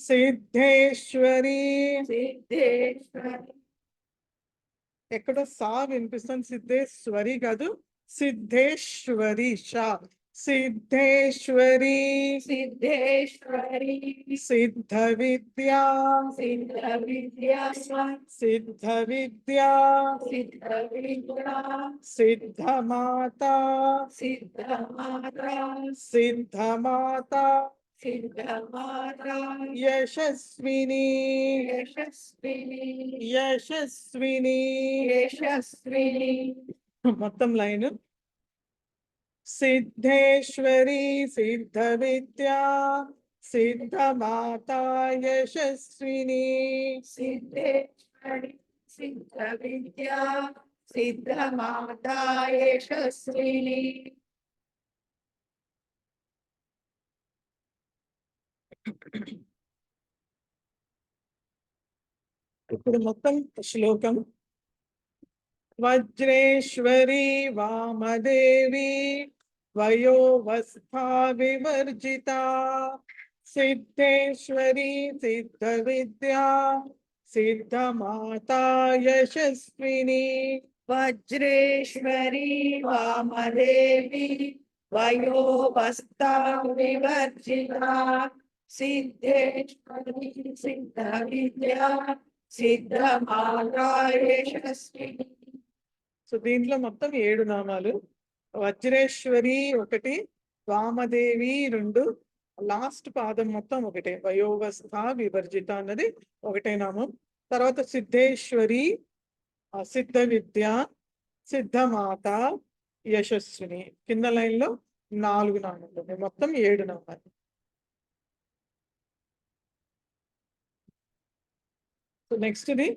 సిద్ధేశ్వరి. సిద్ధేశ్వరి. ఎక్కడో సా వినిపిస్తుంది, సిద్ధేశ్వరి కాదు, సిద్ధేశ్వరి షా. సిద్ధేశ్వరి సిద్ధేశ్వరి సిద్ధ విద్యా సిద్ధ విద్యా సిద్ధ విద్యా సిద్ధ విద్యా సిద్ధ మాత సిద్ధ మాతా సిద్ధ మాత సిద్ధ మాతా యశస్విని యశస్విని యశస్విని యశస్విని మొత్తం లైన్ సిద్ధేశ్వరి సిద్ధ విద్యా సిద్ధ మాత యశస్విని సిద్ధేశ్వరి సిద్ధ విద్యా సిద్ధ మాతా యశస్విని ఇప్పుడు మొత్తం శ్లోకం వజ్రేశ్వరి వామదేవి వయోవస్థా వివర్జిత సిద్ధేశ్వరి సిద్ధ విద్యా సిద్ధ మాతా యశస్విని వజ్రేశ్వరి వామదేవి వయోవస్థా వివర్జిత సిద్ధేశ్వరి సిద్ధ విద్యా సిద్ధ మాతా యశస్విని. సో దీంట్లో మొత్తం 7 నామాలు. వజ్రేశ్వరి ఒకటి, వామదేవి 2, లాస్ట్ పాదం మొత్తం ఒకటే, వయోవస్థ వివర్జిత అన్నది ఒకటే నామం. తర్వాత సిద్ధేశ్వరి, సిద్ధ విద్య, సిద్ధమాత, యశస్విని. కింద లైన్ లో 4 నామాలు ఉన్నాయి, మొత్తం 7 నామాలు. సో నెక్స్ట్ ది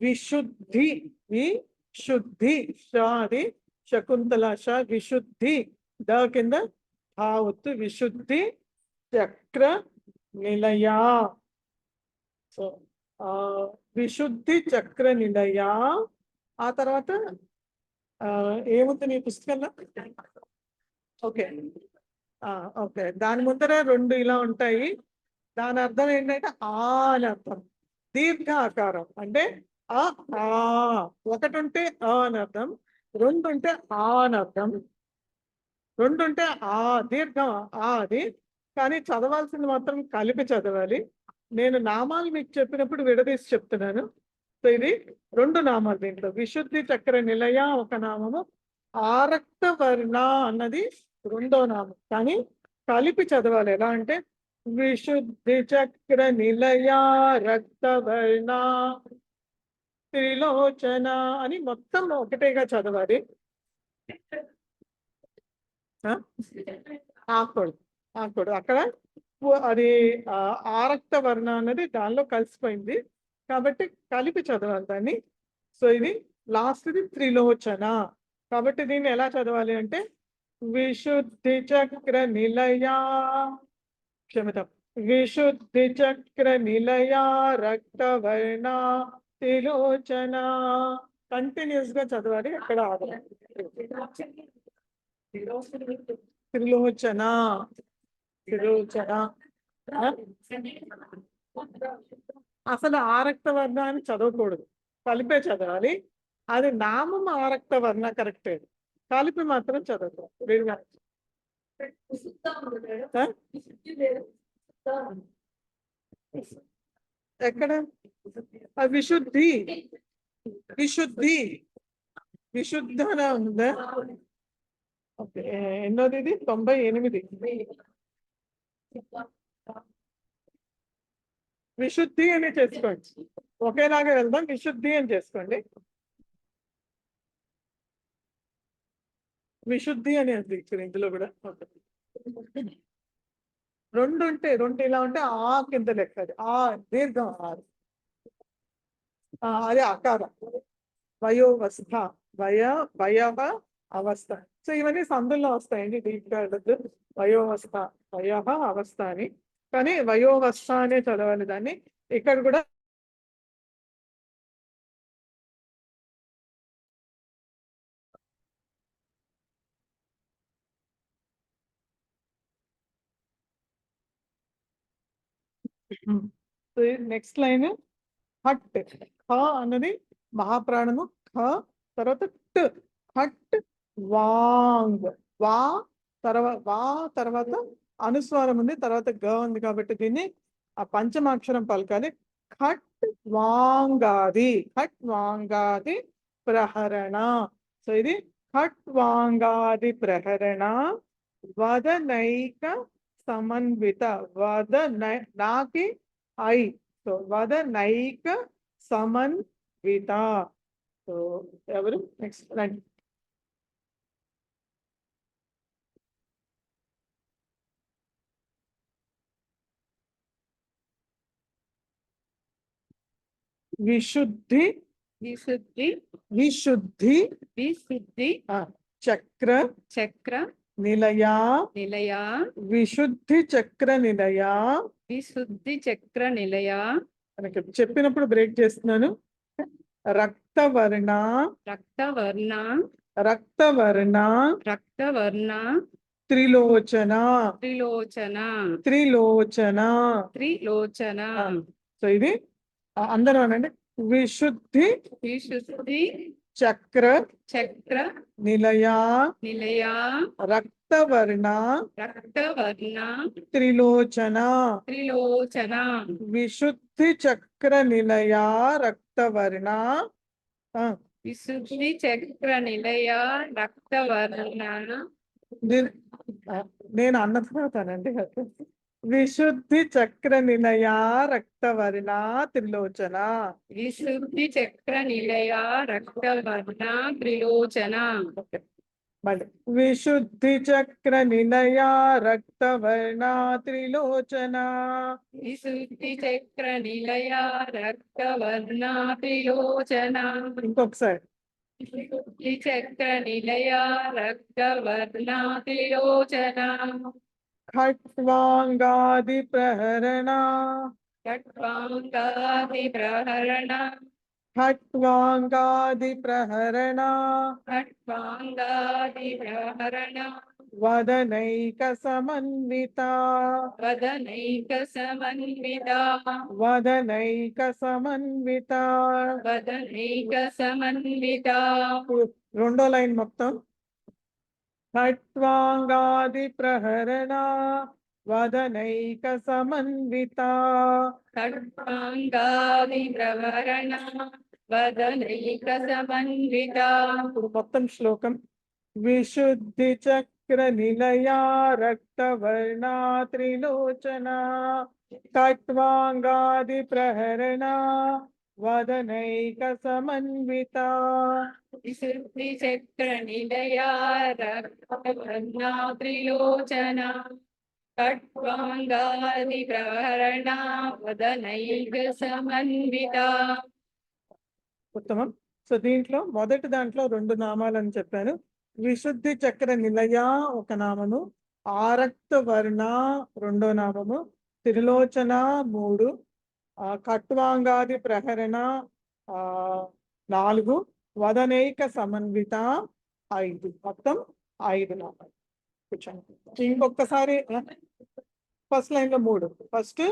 విశుద్ధి. విశుద్ధి షాది శకుంతల ష, విశుద్ధి ద కింద ధావత్తు, విశుద్ధి చక్ర నిలయ. సో విశుద్ధి చక్ర నిలయ. ఆ తర్వాత ఏముంది మీ పుస్తకంలో? ఓకే ఓకే, దాని ముందర 2 ఇలా ఉంటాయి. దాని అర్థం ఏంటంటే ఆ అని అర్థం. దీర్ఘ ఆకారం అంటే ఒకటి ఉంటే ఆ అని అర్థం, 2 ఉంటే ఆ అని అర్థం, 2 ఉంటే ఆ దీర్ఘం అది. కానీ చదవాల్సింది మాత్రం కలిపి చదవాలి. నేను నామాలు మీకు చెప్పినప్పుడు విడదీసి చెప్తున్నాను. సో ఇది 2 నామాలు. దీంట్లో విశుద్ధి చక్ర నిలయ ఒక నామము, ఆరక్త వర్ణ అన్నది 2వ నామం. కానీ కలిపి చదవాలి. ఎలా అంటే విశుద్ధి చక్ర నిలయ రక్తవర్ణ త్రిలోచన అని మొత్తం ఒకటేగా చదవాలి. ఆకూడదు అక్కడ. అది ఆరక్త వర్ణ అన్నది దానిలో కలిసిపోయింది కాబట్టి కలిపి చదవాలి దాన్ని. సో ఇది లాస్ట్ది త్రిలోచన. కాబట్టి దీన్ని ఎలా చదవాలి అంటే విశుద్ధి చక్ర నిలయ, క్షమితం, విశుద్ధి చక్ర నిలయ రక్తవర్ణ త్రిలోచన. కంటిన్యూస్ గా చదవాలి, ఎక్కడ ఆగలేదు. త్రిలోచన త్రిలోచన. అసలు ఆరక్త వర్ణ అని చదవకూడదు, కలిపే చదవాలి. అది నామం ఆరక్త వర్ణ కరెక్టే, కలిపి మాత్రం చదవకూడదు. ఎక్కడ విశుద్ధి విశుద్ధి విశుద్ధన ఉందా? ఓకే, ఎన్నోది ఇది? 98. విశుద్ధి అని చేసుకోండి, ఒకేలాగా వెళ్దాం. విశుద్ధి అని చేసుకోండి. విశుద్ధి అని ఇచ్చారు ఇందులో కూడా. ఓకే, 2 ఉంటే 2 ఇలా ఉంటే ఆ కింద లెక్క. అది ఆ దీర్ఘం ఆరు, అది అకారం. వయోవస్థ, వయవ అవస్థ. సో ఇవన్నీ సందుల్లో వస్తాయండి, డీప్గా వెళ్ళదు. వయోవస్థ, వయవ అవస్థ అని. కానీ వయోవస్థ అనే చదవాలి దాన్ని. ఇక్కడ కూడా నెక్స్ట్ లైన్ హట్. ఖ అన్నది మహాప్రాణము. ఖ తర్వాత ట్, హట్ వాంగ్. వా తర్వాత వా తర్వాత అనుస్వారం ఉంది, తర్వాత గ ఉంది కాబట్టి దీన్ని ఆ పంచమాక్షరం పలకాలి. ఖట్ వాంగాది ప్రహరణ. సో ఇది ఖట్ వాంగాది ప్రహరణ వదనైక సమన్విత. నాకి ఐ. సో వదనైక సమన్విత. సో ఎవరు నెక్స్ట్ రండి. విశుద్ధి విశుద్ధి విశుద్ధి విశుద్ధి చక్ర చక్ర నిలయా నిలయ విశుద్ధి చక్ర నిలయా. విశుద్ధి చక్ర నిలయ మనకి చెప్పినప్పుడు బ్రేక్ చేస్తున్నాను. రక్తవర్ణ రక్తవర్ణ రక్తవర్ణ రక్తవర్ణ త్రిలోచన త్రిలోచన త్రిలోచన. త్రిలోచన. సో ఇది అందరూ అనండి. విశుద్ధి విశుద్ధి చక్ర చక్ర నిలయా నిలయ రక్తవర్ణ రక్తవర్ణ త్రిలోచన. త్రిలోచన. విశుద్ధి చక్ర నిలయా రక్తవర్ణ. విశుద్ధి చక్ర నిలయ రక్తవర్ణ. నేను అన్నతానండి. విశుద్ధి చక్ర నిలయా రక్తవర్ణ త్రిలోచన. విశుద్ధి చక్ర నిలయ రక్తవర్ణ త్రిలోచన. మళ్ళీ విశుద్ధి చక్ర నిలయా రక్తవర్ణ త్రిలోచన. విశుద్ధి చక్ర నిలయ రక్తవర్ణ త్రిలోచన. ఇంకొకసారి విశుద్ధి చక్ర నిలయ రక్తవర్ణ త్రిలోచన. ఖట్వాంగాది ప్రహరణ ఖట్వాంగాది ప్రహరణ ఖట్వాంగాది ప్రహరణ ఖట్వాంగాది ప్రహరణ వదనైక సమన్విత వదనైక సమన్విత వదనైక సమన్విత. వదనైక సమన్విత. రెండో లైన్ మొత్తం. ఖట్వాంగాది ప్రహరణ వదనైక సమన్విత. ఖట్వాంగాది ప్రహరణ వదనైక సమన్విత. ఇప్పుడు మొత్తం శ్లోకం. విశుద్ధి చక్ర నిలయా రక్తవర్ణ త్రిలోచన ఖట్వాంగాది ప్రహరణ వదనైక సమన్విత. విశుద్ధి చక్ర నిలయ రక్తవర్ణ త్రిలోచన ఖట్వాంగాది ప్రహరణ వదనైక సమన్విత. ఉత్తమం. సో దీంట్లో మొదటి దాంట్లో 2 నామాలని చెప్పాను. విశుద్ధి చక్ర నిలయ ఒక నామము, ఆరక్త వర్ణ రెండో నామము, త్రిలోచన 3, ఖట్వాంగాది ప్రహరణ 4, వదనైక సమన్విత 5. మొత్తం 5 నామాలు. కూర్చోండి. ఇంకొకసారి ఫస్ట్ లైన్ లో 3. ఫస్ట్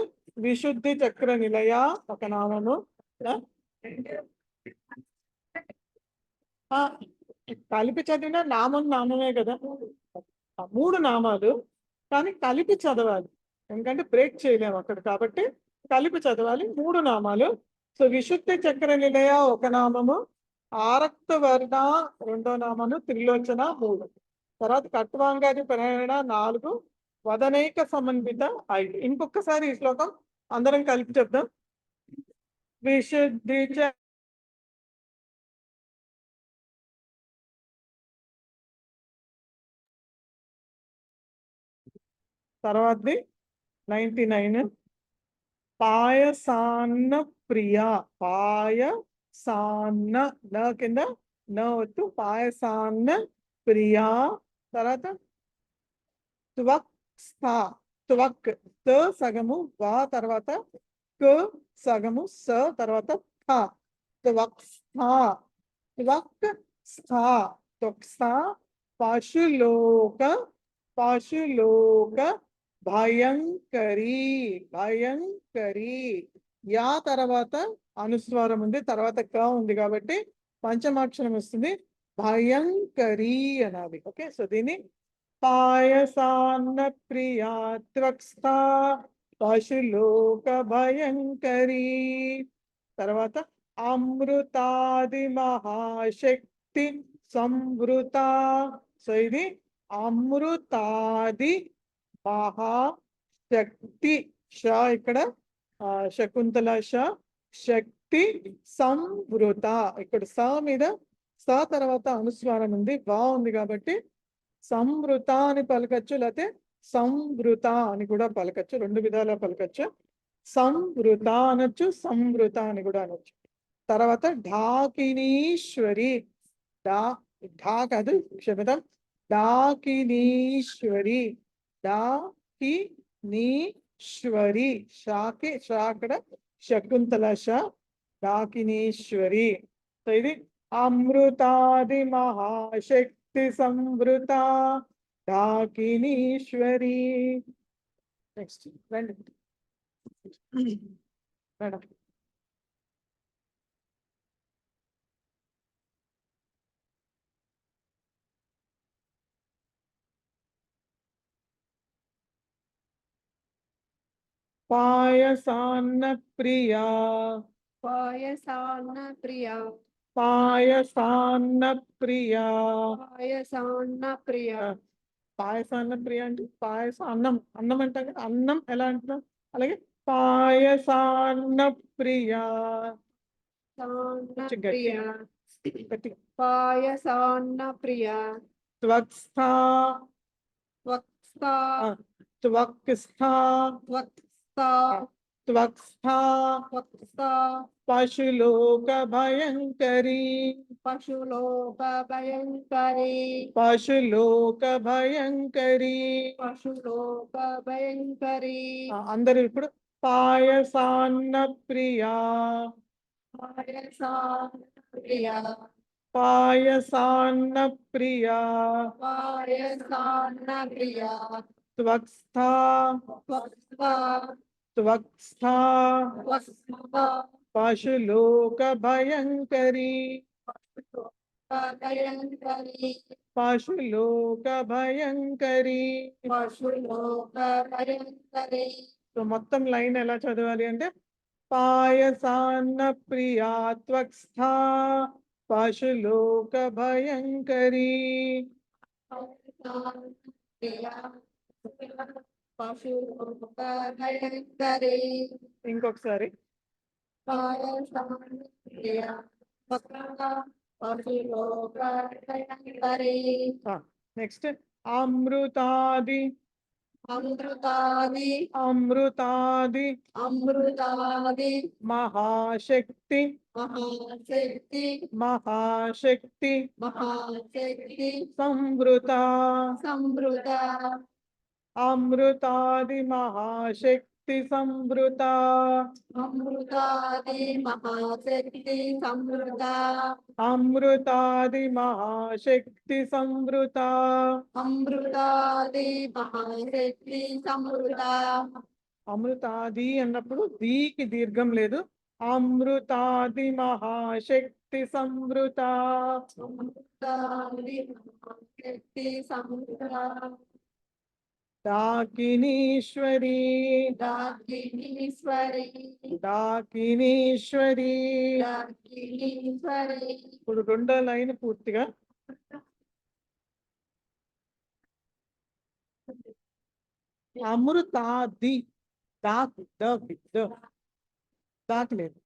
విశుద్ధి చక్ర నిలయ ఒక నామము, కలిపి చదివిన నామం నామమే కదా. 3 నామాలు కానీ కలిపి చదవాలి, ఎందుకంటే బ్రేక్ చేయలేము అక్కడ, కాబట్టి కలిపి చదవాలి. 3 నామాలు. సో విశుద్ధి చక్ర నిలయ ఒక నామము, ఆరక్త వర్ణ రెండో నామము, త్రిలోచన 3, తర్వాత ఖట్వాంగాది ప్రహరణ 4, వదనైక సమన్విత 5. ఇంకొకసారి ఈ శ్లోకం అందరం కలిపి చెప్దాం. విశుద్ధి తర్వాతది 99. పాయసాన్న ప్రియ. పాయసాన్న న కింద న వద్దు, పాయసాన్న ప్రియా. తర్వాత త్వక్ త్వక్ త సగము వా తర్వాత క సగము స తర్వాత థ. త్వక్ త్వక్ స్థా త్వక్స్థా. పశులోక భయంకరి భయంకరి. యా తర్వాత అనుస్వారం ఉంది, తర్వాత క ఉంది కాబట్టి పంచమాక్షరం వస్తుంది. భయంకరి అనాలి. ఓకే. సో దీన్ని పాయసాన్న ప్రియా త్వక్స్థా పశులోక భయంకరీ. తర్వాత అమృతాది మహాశక్తి సంవృత. సో ఇది అమృతాది మహాశక్తి. ష ఇక్కడ శకుంతల ష. శక్తి సంవృత. ఇక్కడ స మీద స తర్వాత అనుస్వారం ఉంది, వా ఉంది కాబట్టి సంవృత అని పలకచ్చు, లేకపోతే సంవృత అని కూడా పలకచ్చు, రెండు విధాలా పలకచ్చు. సంవృత అనొచ్చు, సంవృత అని కూడా అనొచ్చు. తర్వాత ఢాకినీశ్వరి. ఢా కాదు, క్షమితం, ఢాకినీశ్వరి. ఢాకినీశ్వరి. షాకి షా అక్కడ శకుంతల ష. ఢాకినీశ్వరి. సో ఇది అమృతాది మహాశక్తి సంవృత ఢాకినీశ్వరి. నెక్స్ట్ రండి మేడం. పాయసాన్న ప్రియా. పాయసాన్న ప్రియా. పాయసాన్న ప్రియా. పాయసాన్న ప్రియా. పాయసాన్న ప్రియ అంటే పాయసం అన్నం, అన్నం అంటాం కదా, అన్నం ఎలా అంటున్నాం అలాగే పాయసాన్న ప్రియా. సాన్న కొంచెం ప్రియా. గట్టిగా. పాయసాన్న ప్రియా. త్వక్స్థా. త్వక్స్థా. త్వక్స్థా. త్వక్స్థా. త్వక్స్థా. త్వక్స్థా. పశులోక భయంకరీ. పశులోక భయంకరీ. పశులోక భయంకరీ. పశులోక భయంకరీ. అందరూ ఇప్పుడు పాయసాన్న ప్రియా. పాయసాన్న ప్రియా. పాయసాన్న ప్రియా. పాయసాన్న ప్రియా. త్వక్స్థా. త్వక్స్థా. త్వక్స్థా. త్వక్స్థా. పశులోక భయంకరీ. భయంకరీ. పశులోక భయంకరీ. పశులోక భయంకరీ. సో మొత్తం లైన్ ఎలా చదవాలి అంటే పాయసాన్న ప్రియా త్వక్స్థా పశులోక భయంకరీ. పశులోక భయంకరీ. ఇంకొకసారి పశులోక భయంకరీ. నెక్స్ట్ అమృతాది. అమృతాది. అమృతాది. అమృతాది. మహాశక్తి. మహాశక్తి. మహాశక్తి. మహాశక్తి. సంవృత. సంవృత. అమృతాది మహాశక్తి సంవృత. అమృతాది మహాశక్తి సంవృత. అమృతాది మహాశక్తి సంవృత. అమృతాది మహాశక్తి సంవృత. అమృతాది అన్నప్పుడు దీకి దీర్ఘం లేదు. అమృతాది మహాశక్తి సంవృత. అమృతాది మహాశక్తి సంవృత. డాకినీశ్వరి. డాకినీశ్వరి. డాకినీశ్వరి. డాకినీశ్వరి. ఇప్పుడు రెండో లైన్ పూర్తిగా అమృతాది. దాకి దాకి లేదు,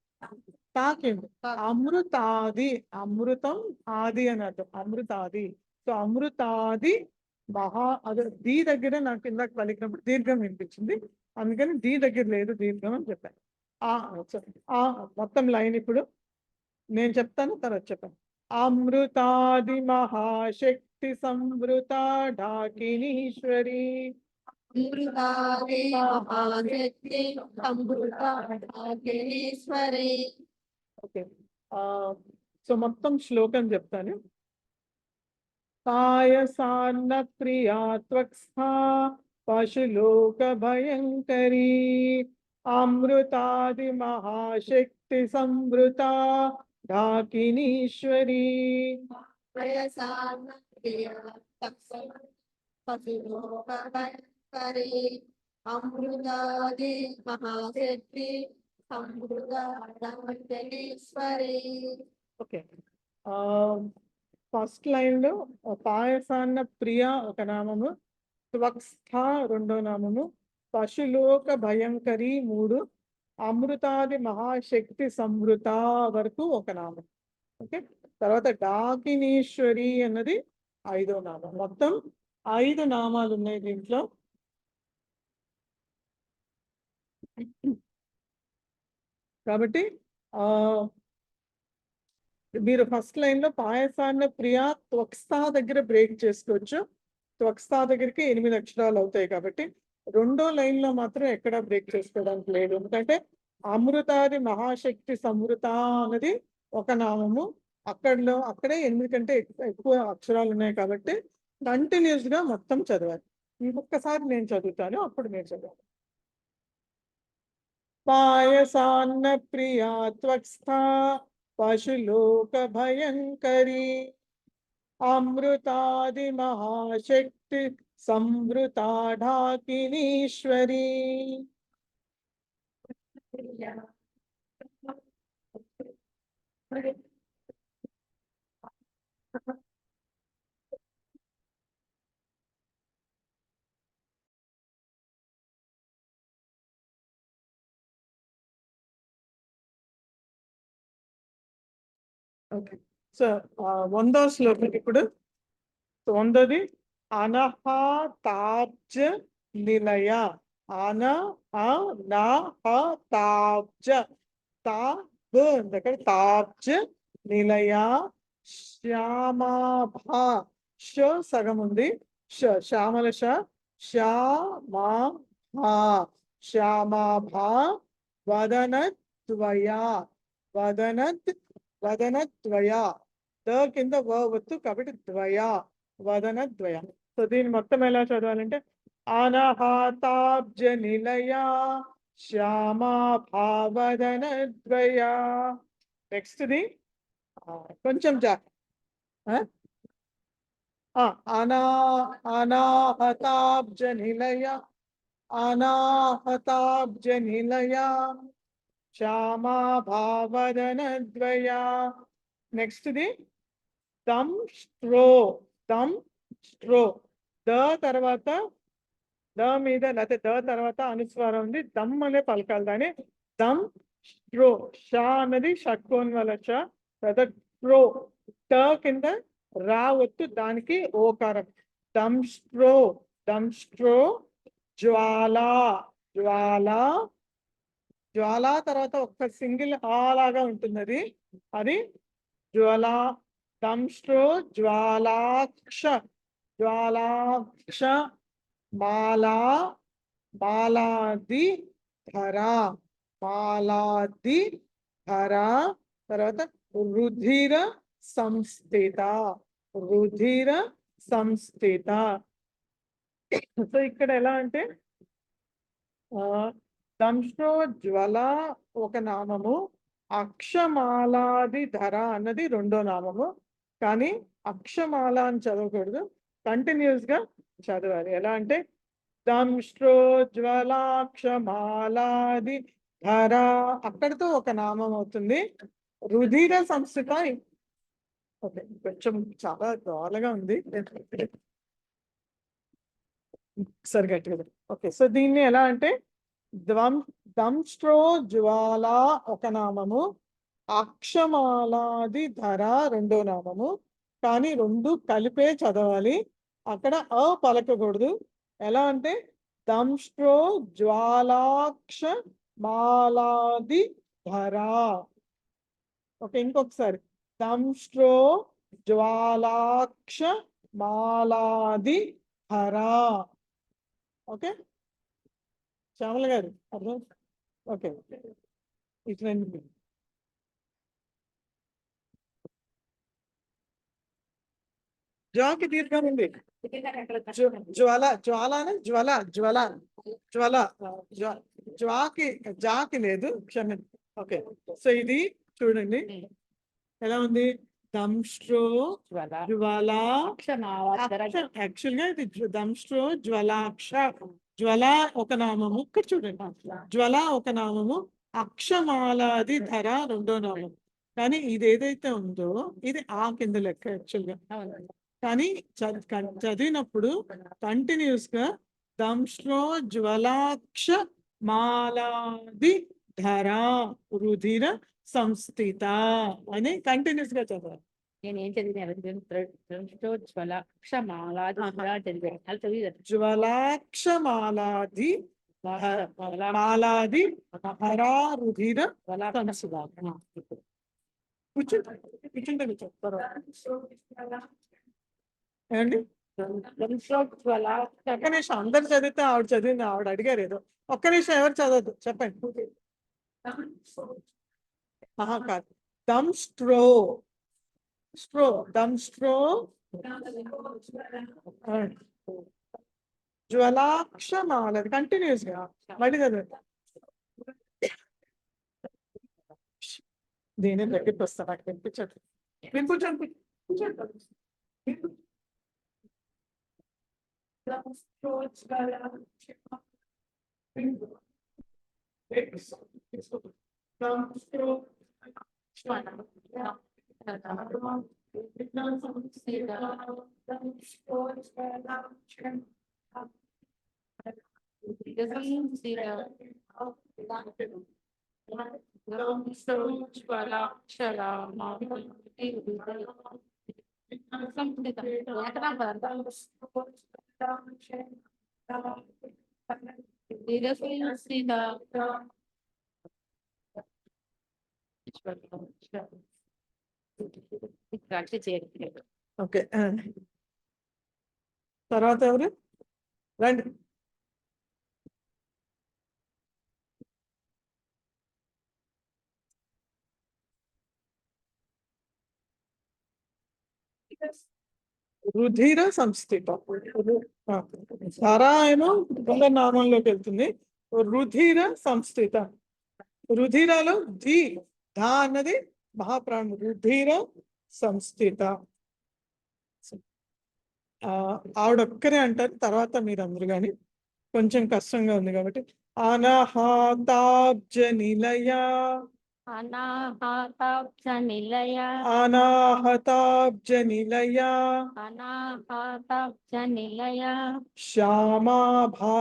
తాకేంది అమృతాది. అమృతం ఆది అని అర్థం, అమృతాది. సో అమృతాది మహా అదే ది దగ్గర నాకు ఇందాక పలికినప్పుడు దీర్ఘం వినిపించింది, అందుకని ది దగ్గర లేదు దీర్ఘం అని చెప్పాను. మొత్తం లైన్ ఇప్పుడు నేను చెప్తాను, తర్వాత చెప్పాను. అమృతాది మహాశక్తి సంవృత ఢాకినీశ్వరి. అమృతాది మహాశక్తి సంవృత ఢాకినీశ్వరి. ఓకే, సో మొత్తం శ్లోకం చెప్తాను. పాయసాన్న ప్రియా త్వక్స్థా పశులోక భయంకరీ. అమృతాది మహాశక్తి సంవృత ఢాకినీశ్వరి. పాయసాన్న ప్రియా పశులోకభయంకరీ అమృతాది మహాశక్తి సమృతాఢ్యేశ్వరి. ఓకే, ఫస్ట్ లైన్ లో పాయసాన్న ప్రియ ఒక నామము, త్వక్స్థ రెండో నామము, పశులోక భయంకరి 3, అమృతాది మహాశక్తి సమృత వరకు ఒక నామం. ఓకే, తర్వాత డాకినీశ్వరి అన్నది 5వ నామం. మొత్తం 5 నామాలు ఉన్నాయి దీంట్లో. కాబట్టి మీరు ఫస్ట్ లైన్ లో పాయసాన్న ప్రియ త్వక్స్థా దగ్గర బ్రేక్ చేసుకోవచ్చు. త్వక్స్థా దగ్గరికి 8 అక్షరాలు అవుతాయి కాబట్టి రెండో లైన్ లో మాత్రం ఎక్కడ బ్రేక్ చేసుకోవడానికి లేదు. ఎందుకంటే అమృతాది మహాశక్తి సమృత అన్నది ఒక నామము, అక్కడే 8 కంటే ఎక్కువ అక్షరాలు ఉన్నాయి కాబట్టి కంటిన్యూస్ గా మొత్తం చదవాలి. ఇంకొకసారి నేను చదువుతాను, అప్పుడు నేను చదవాలి. పాయసాన్న ప్రియా త్వక్స్థా పశులోక భయంకరీ అమృతాది మహాశక్తి సమృతా ఢాకినీశ్వరీ. ఓకే, సో 100వ శ్లోకం ఇప్పుడు. 100ది అనహతాబ్జ నిలయ. అనహతాబ్జ దగ్గర తాబ్జ నిలయ శ్యామాభా. సగం ఉంది, శ్యామల శ్యామాభా వదనద్వయా. వదనద్వయ ద కింద వత్తు కాబట్టి ద్వయా, వదనద్వయ. సో దీన్ని మొత్తం ఎలా చదవాలంటే అనహతాబ్జ నిలయ శ్యామాభావదనద్వయ. నెక్స్ట్ది కొంచెం అనాహతాబ్జ నిలయ శ్యామాభావదనద్వయ. నెక్స్ట్ది దంష్ట్రో. ద తర్వాత ద మీద లేకపోతే ద తర్వాత అనుస్వారం ఉంది, దమ్ అనే పలకాలి దాన్ని. దమ్ స్ట్రో. షా అన్నది షట్కోన్వల ష. ట్రో ట కింద రా ఒత్తు, దానికి ఓకారం. దంష్ట్రో జ్వాల తర్వాత ఒక్క సింగిల్ ఆ లాగా ఉంటుంది, అది జ్వాల. దంష్ట్రో జ్వాలాక్ష మాలాది ధర. తర్వాత రుధిర సంస్థిత. సో ఇక్కడ ఎలా అంటే దంష్ట్రోజ్వల ఒక నామము, అక్షమాలాది ధర అన్నది రెండో నామము. కానీ అక్షమాల అని చదవకూడదు, కంటిన్యూస్ గా చదవాలి. ఎలా అంటే దంష్ట్రోజ్వలాక్షమాలాది ధర, అక్కడితో ఒక నామం అవుతుంది. రుధిర సంస్థిత. ఓకే, కొంచెం చాలా దోరగా ఉంది, సరి గట్టిగా. ఓకే, సో దీన్ని ఎలా అంటే దంష్ట్రోజ్వాల ఒక నామము, అక్షమాలాది ధర రెండో నామము. కానీ రెండు కలిపే చదవాలి, అక్కడ పలకకూడదు. ఎలా అంటే దంష్ట్రోజ్వాలాక్ష మాలాది ధర. ఓకే, ఇంకొకసారి దంష్ట్రోజ్వాలాక్ష మాలాది ధర. ఓకే శ్యామల గారు అర్థం? ఓకే, ఇట్లా జాకి దీర్ఘం ఉంది. జాకి లేదు, క్షమించండి. ఓకే, సో ఇది చూడండి ఎలా ఉంది. దంష్ట్రో జ్వల జ్వల అక్షమావాదర యాక్చువల్ గా ఇది దంష్ట్రో జ్వలాక్ష. జ్వల ఒక నామము, ఇక్కడ చూడండి, జ్వల ఒక నామము, అక్షమాలాది ధర రెండో నామం. కానీ ఇది ఏదైతే ఉందో ఇది ఆ కింద లెక్క యాక్చువల్ గా. కానీ చదివినప్పుడు కంటిన్యూస్ గా దంష్ట్రో జ్వలాక్ష మాలాది ధర రుధిర సంస్థిత అని కంటిన్యూస్ గా చదవాలి. నేను ఏం చదివిన జ్వల అక్షమాలాది చదివాను అది చదివాను. జ్వలాక్షమాలాది మాలాది ధరా రుధిర సంస్థిత. కూర్చుంటే చెప్తారు ఏమండి? ఒక్క నిమిషం, అందరు చదివితే ఆవిడ చదివింది, ఆవిడ అడిగారు ఏదో. ఒక్క నిమిషం, ఎవరు చదవద్దు, చెప్పండి. కాదు, దంష్ట్రో స్ట్రో దంష్ట్రో జ్వలాక్షమాలది కంటిన్యూస్ గా మళ్ళీ చదవండి. దీని దగ్గరికి వస్తా, నాకు వినిపించండి. ఓకే, తర్వాత ఎవరు రండి. రుధిర సంస్థిత. ధరాయను నామంలోకి వెళ్తుంది. రుధిర సంస్థిత. రుధిరలో ధీ ధా అన్నది మహాప్రాణం. రుధిర సంస్థిత. ఆవిడొక్కరే అంటారు, తర్వాత మీరు అందరు కానీ. కొంచెం కష్టంగా ఉంది కాబట్టి. అనాహతాబ్జ నిలయ అనాహతాబ్జ నిలయ అనాహతాబ్జ నిలయ అనాహతాబ్జ నిలయ శ్యామాభా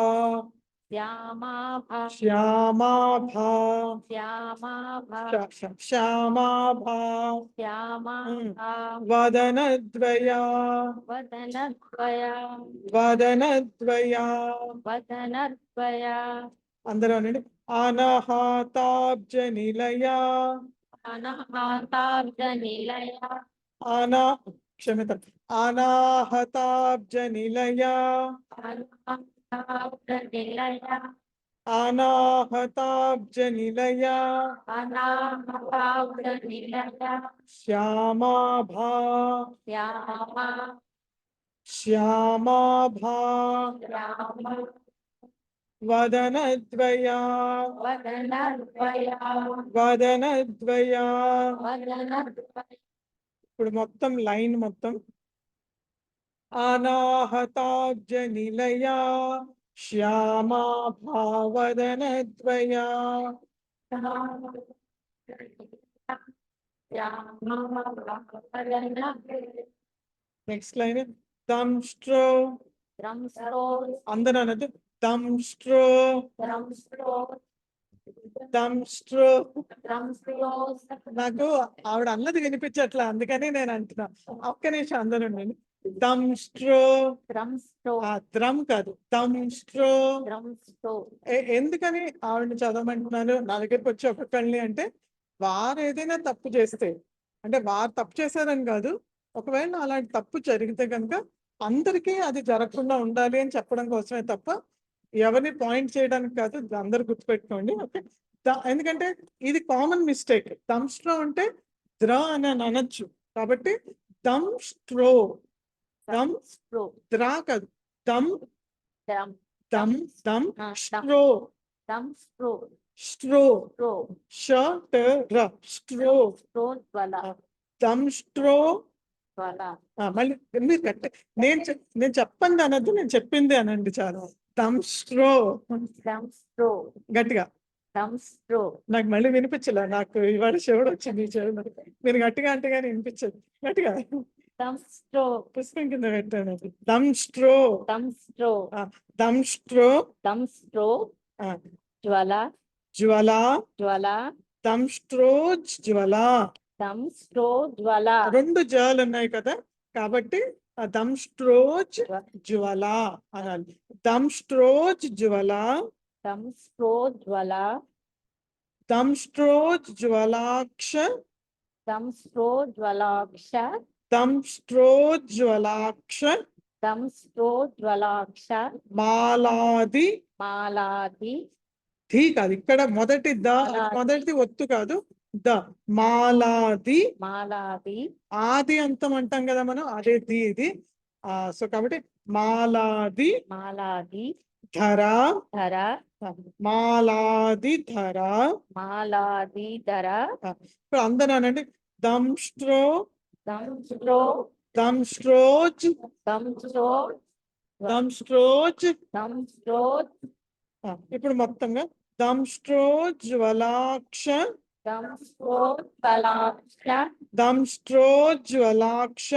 శ్యామాభా శ్యామాభా శ్యామాభా శ్యామాభా శ్యామాభా వదనద్వయా వదనద్వయా వదనద్వయా. వదనద్వయా. అందరూ అనండి. అనాహతాబ్జ నిలయ అనాహతాబ్జ నిలయ క్షమితం అనాహతాబ్జ నిలయ అనాహతాబ్జ నిలయ అనాహతాబ్జ నిలయ అనాహతాబ్జ నిలయ శ్యామాభా శ్యామా శ్యామాభా శ్యామ వదనద్వయా వదనద్వయా వదనద్వయా. వదనద్వయా. ఇప్పుడు మొత్తం లైన్ మొత్తం. అనాహతాబ్జ నిలయ శ్యామాభా వదనద్వయా. Next line దంష్ట్రో. అందరూ అన్నది దంష్ట్రో దంష్ట్రో. నాకు ఆవిడ అన్నది వినిపించట్లా, అందుకని నేను అంటున్నా. ఒక్క నిమిషం అందరూ ఉండండి. దంష్ట్రో. ద్రం కాదు, దంష్ట్రో. ఎందుకని ఆవిడని చదవమంటున్నాను నా దగ్గరికి వచ్చి ఒక్కొక్కరిని అంటే, వారు ఏదైనా తప్పు చేస్తే, అంటే వారు తప్పు చేశారని కాదు, ఒకవేళ అలాంటి తప్పు జరిగితే కనుక అందరికీ అది జరగకుండా ఉండాలి అని చెప్పడం కోసమే తప్ప ఎవరిని పాయింట్ చేయడానికి కాదు. అందరు గుర్తుపెట్టుకోండి, ఓకే? ఎందుకంటే ఇది కామన్ మిస్టేక్. దంష్ట్రో అంటే ద్ర అని అనొచ్చు, కాబట్టి దంష్ట్రో. దమ్ ద్రా కాదు, దమ్ దమ్ దమ్ స్ట్రో స్ట్రో స్ట్రో. దంష్ట్రో జ్వాల మళ్ళీ మీరు నేను చెప్పండి అనద్దు, నేను చెప్పింది అనండి చాలు. దంష్ట్రో దంస్ట్రో గట్టిగా. దంస్ట్రో నాకు మళ్ళీ వినిపించలే, నాకు ఇవాళ శివుడు వచ్చింది ఈ చెవులో. మీరు గట్టిగా అంటే కానీ వినిపించదు. గట్టిగా దంస్ట్రో పుష్పం కింద పెట్టాను. దంష్ట్రో దంస్ట్రో దంష్ట్రో దంస్ట్రో ఆ, జ్వల జ్వల జ్వల దంష్ట్రో జ్వల. దంస్ట్రో జ్వల రెండు జ్వాలు ఉన్నాయి కదా, కాబట్టి దంష్ట్రోజ్ జ్వల అనాలి. దంష్ట్రోజ్ జ్వల దంస్ట్రో జ్వల దంష్ట్రోజ్ జ్వలాక్ష దంస్ట్రో జ్వలాక్ష దంష్ట్రోజ్వలాక్ష దంస్ట్రో జ్వలాక్ష మాలాది. మాలాది ధీ కాదు, ఇక్కడ మొదటిది ఒత్తు కాదు, ద. మాలాది మాలాది ఆది అంతం అంటాం కదా మనం, అదే ది ఇది. సో కాబట్టి మాలాది మాలాది ధర ధర మాలాది ధర. మాలాది ధర ఇప్పుడు అందరూ అనండి. దంష్ట్రో దంస్ట్రో దంష్ట్రోజ్ దంస్ట్రో దంష్ట్రోజ్. దంస్ట్రో ఇప్పుడు మొత్తంగా దంష్ట్రోజ్వలాక్ష దంస్ట్రో జ్వలాక్ష దంష్ట్రోజ్వలాక్ష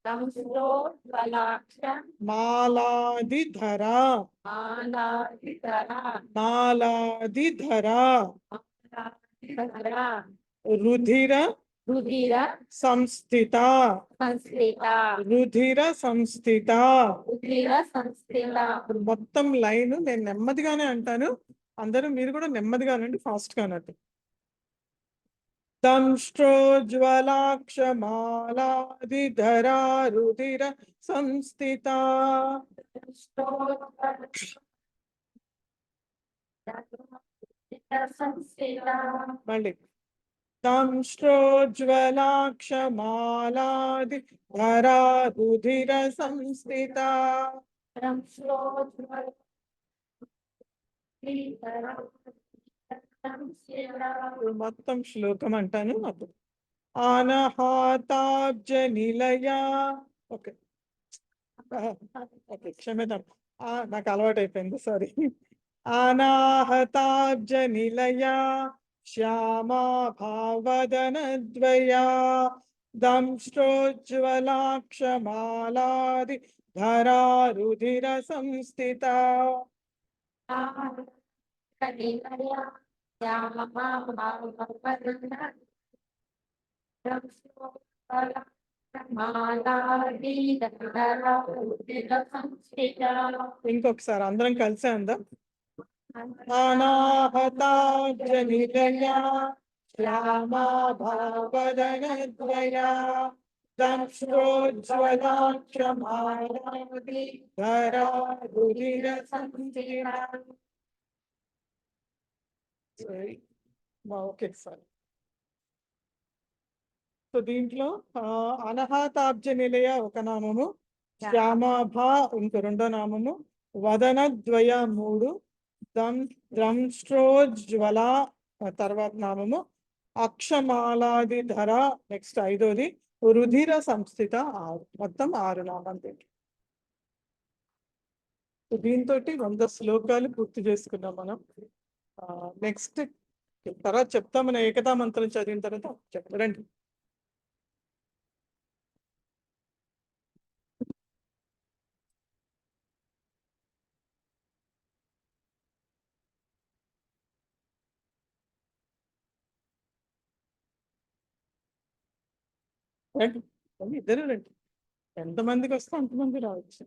దంస్ట్రో జ్వలాక్ష మాలాది ధర మాలాది ధర మాలాది ధర. ధర రుధిర రుధిర సంస్థిత సంస్థిత రుధిర సంస్థిత. రుధిర సంస్థిత ఇప్పుడు మొత్తం లైన్ నేను నెమ్మదిగానే అంటాను, అందరూ మీరు కూడా నెమ్మదిగా అనండి, ఫాస్ట్ గా అనండి. దంష్ట్రోజ్వలాక్ష మాలాది ధర రుధిర సంస్థిత. సంస్థిత మళ్ళీ దంష్ట్రోజ్వలాక్ష మాలాది ధర రుధిర సంస్థిత. ఇప్పుడు మొత్తం శ్లోకం అంటాను అప్పుడు. అనహాతాబ్జ నిలయ. ఓకే ఓకే, క్షమిద్దాం, నాకు అలవాటు అయిపోయింది, సారీ. అనాహతాబ్జ నిలయ శ్యామా భావదన ద్వయా దంష్ట్రోజ్వలాక్ష మాలాది ధరా రుధిర సంస్థిత. ఇంకొకసారి అందరం కలిసే అందాం. అనాహతాబ్జ నిలయ శ్యామా భావదన ద్వయా దంష్ట్రోజ్వలాక్ష మాలాది ధరా రుధిర సంస్థిత. Okay sir. సో దీంట్లో అనహాతాబ్జ నిలయ ఒక నామము, శ్యామాభా ఇంకో రెండో నామము, వదన ద్వయ మూడు, దంష్ట్రోజ్వల తర్వాత నామము, అక్షమాలాది ధర నెక్స్ట్ ఐదోది, రుధిర సంస్థిత 6, మొత్తం 6 నామాలు. దీంతో 100 శ్లోకాలు పూర్తి చేసుకున్నాం మనం. నెక్స్ట్ తర్వాత చెప్తాం, మన ఏకతా మంత్రం చదివిన తర్వాత చెప్పండి. రండి ఇద్దరు రండి, ఎంతమందికి వస్తే అంతమంది రావచ్చు.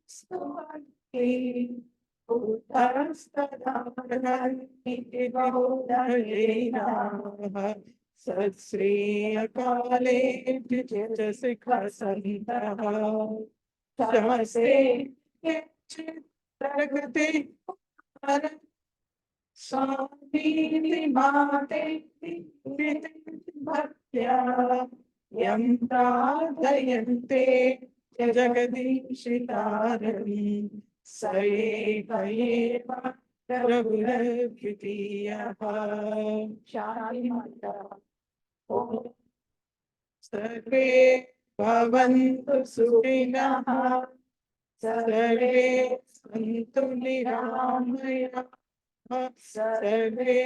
स्तुवन्ति भूतस्तदारन्ति बहुधयेनाः सत्श्रीयकाले द्विजशिखसन्तः शमसे यच्चित् प्रकृति स्वामीनि माते भक्त्या यं प्रार्थयन्ते जगदीशितारणी स एव प्रभुरद्वितीयः शान्तिमन्तः ॐ सर्वे भवन्तु सुखिनः सर्वे सन्तु निरामयाः सर्वे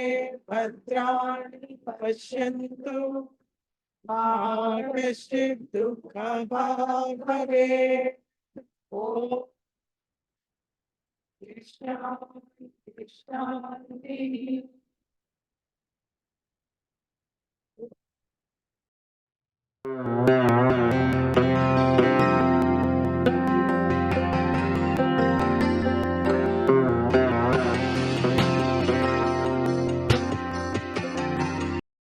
भद्राणि पश्यन्तु मा कश्चित् दुःखभाग् भवेत् ॐ कृष्णाय कृष्णाय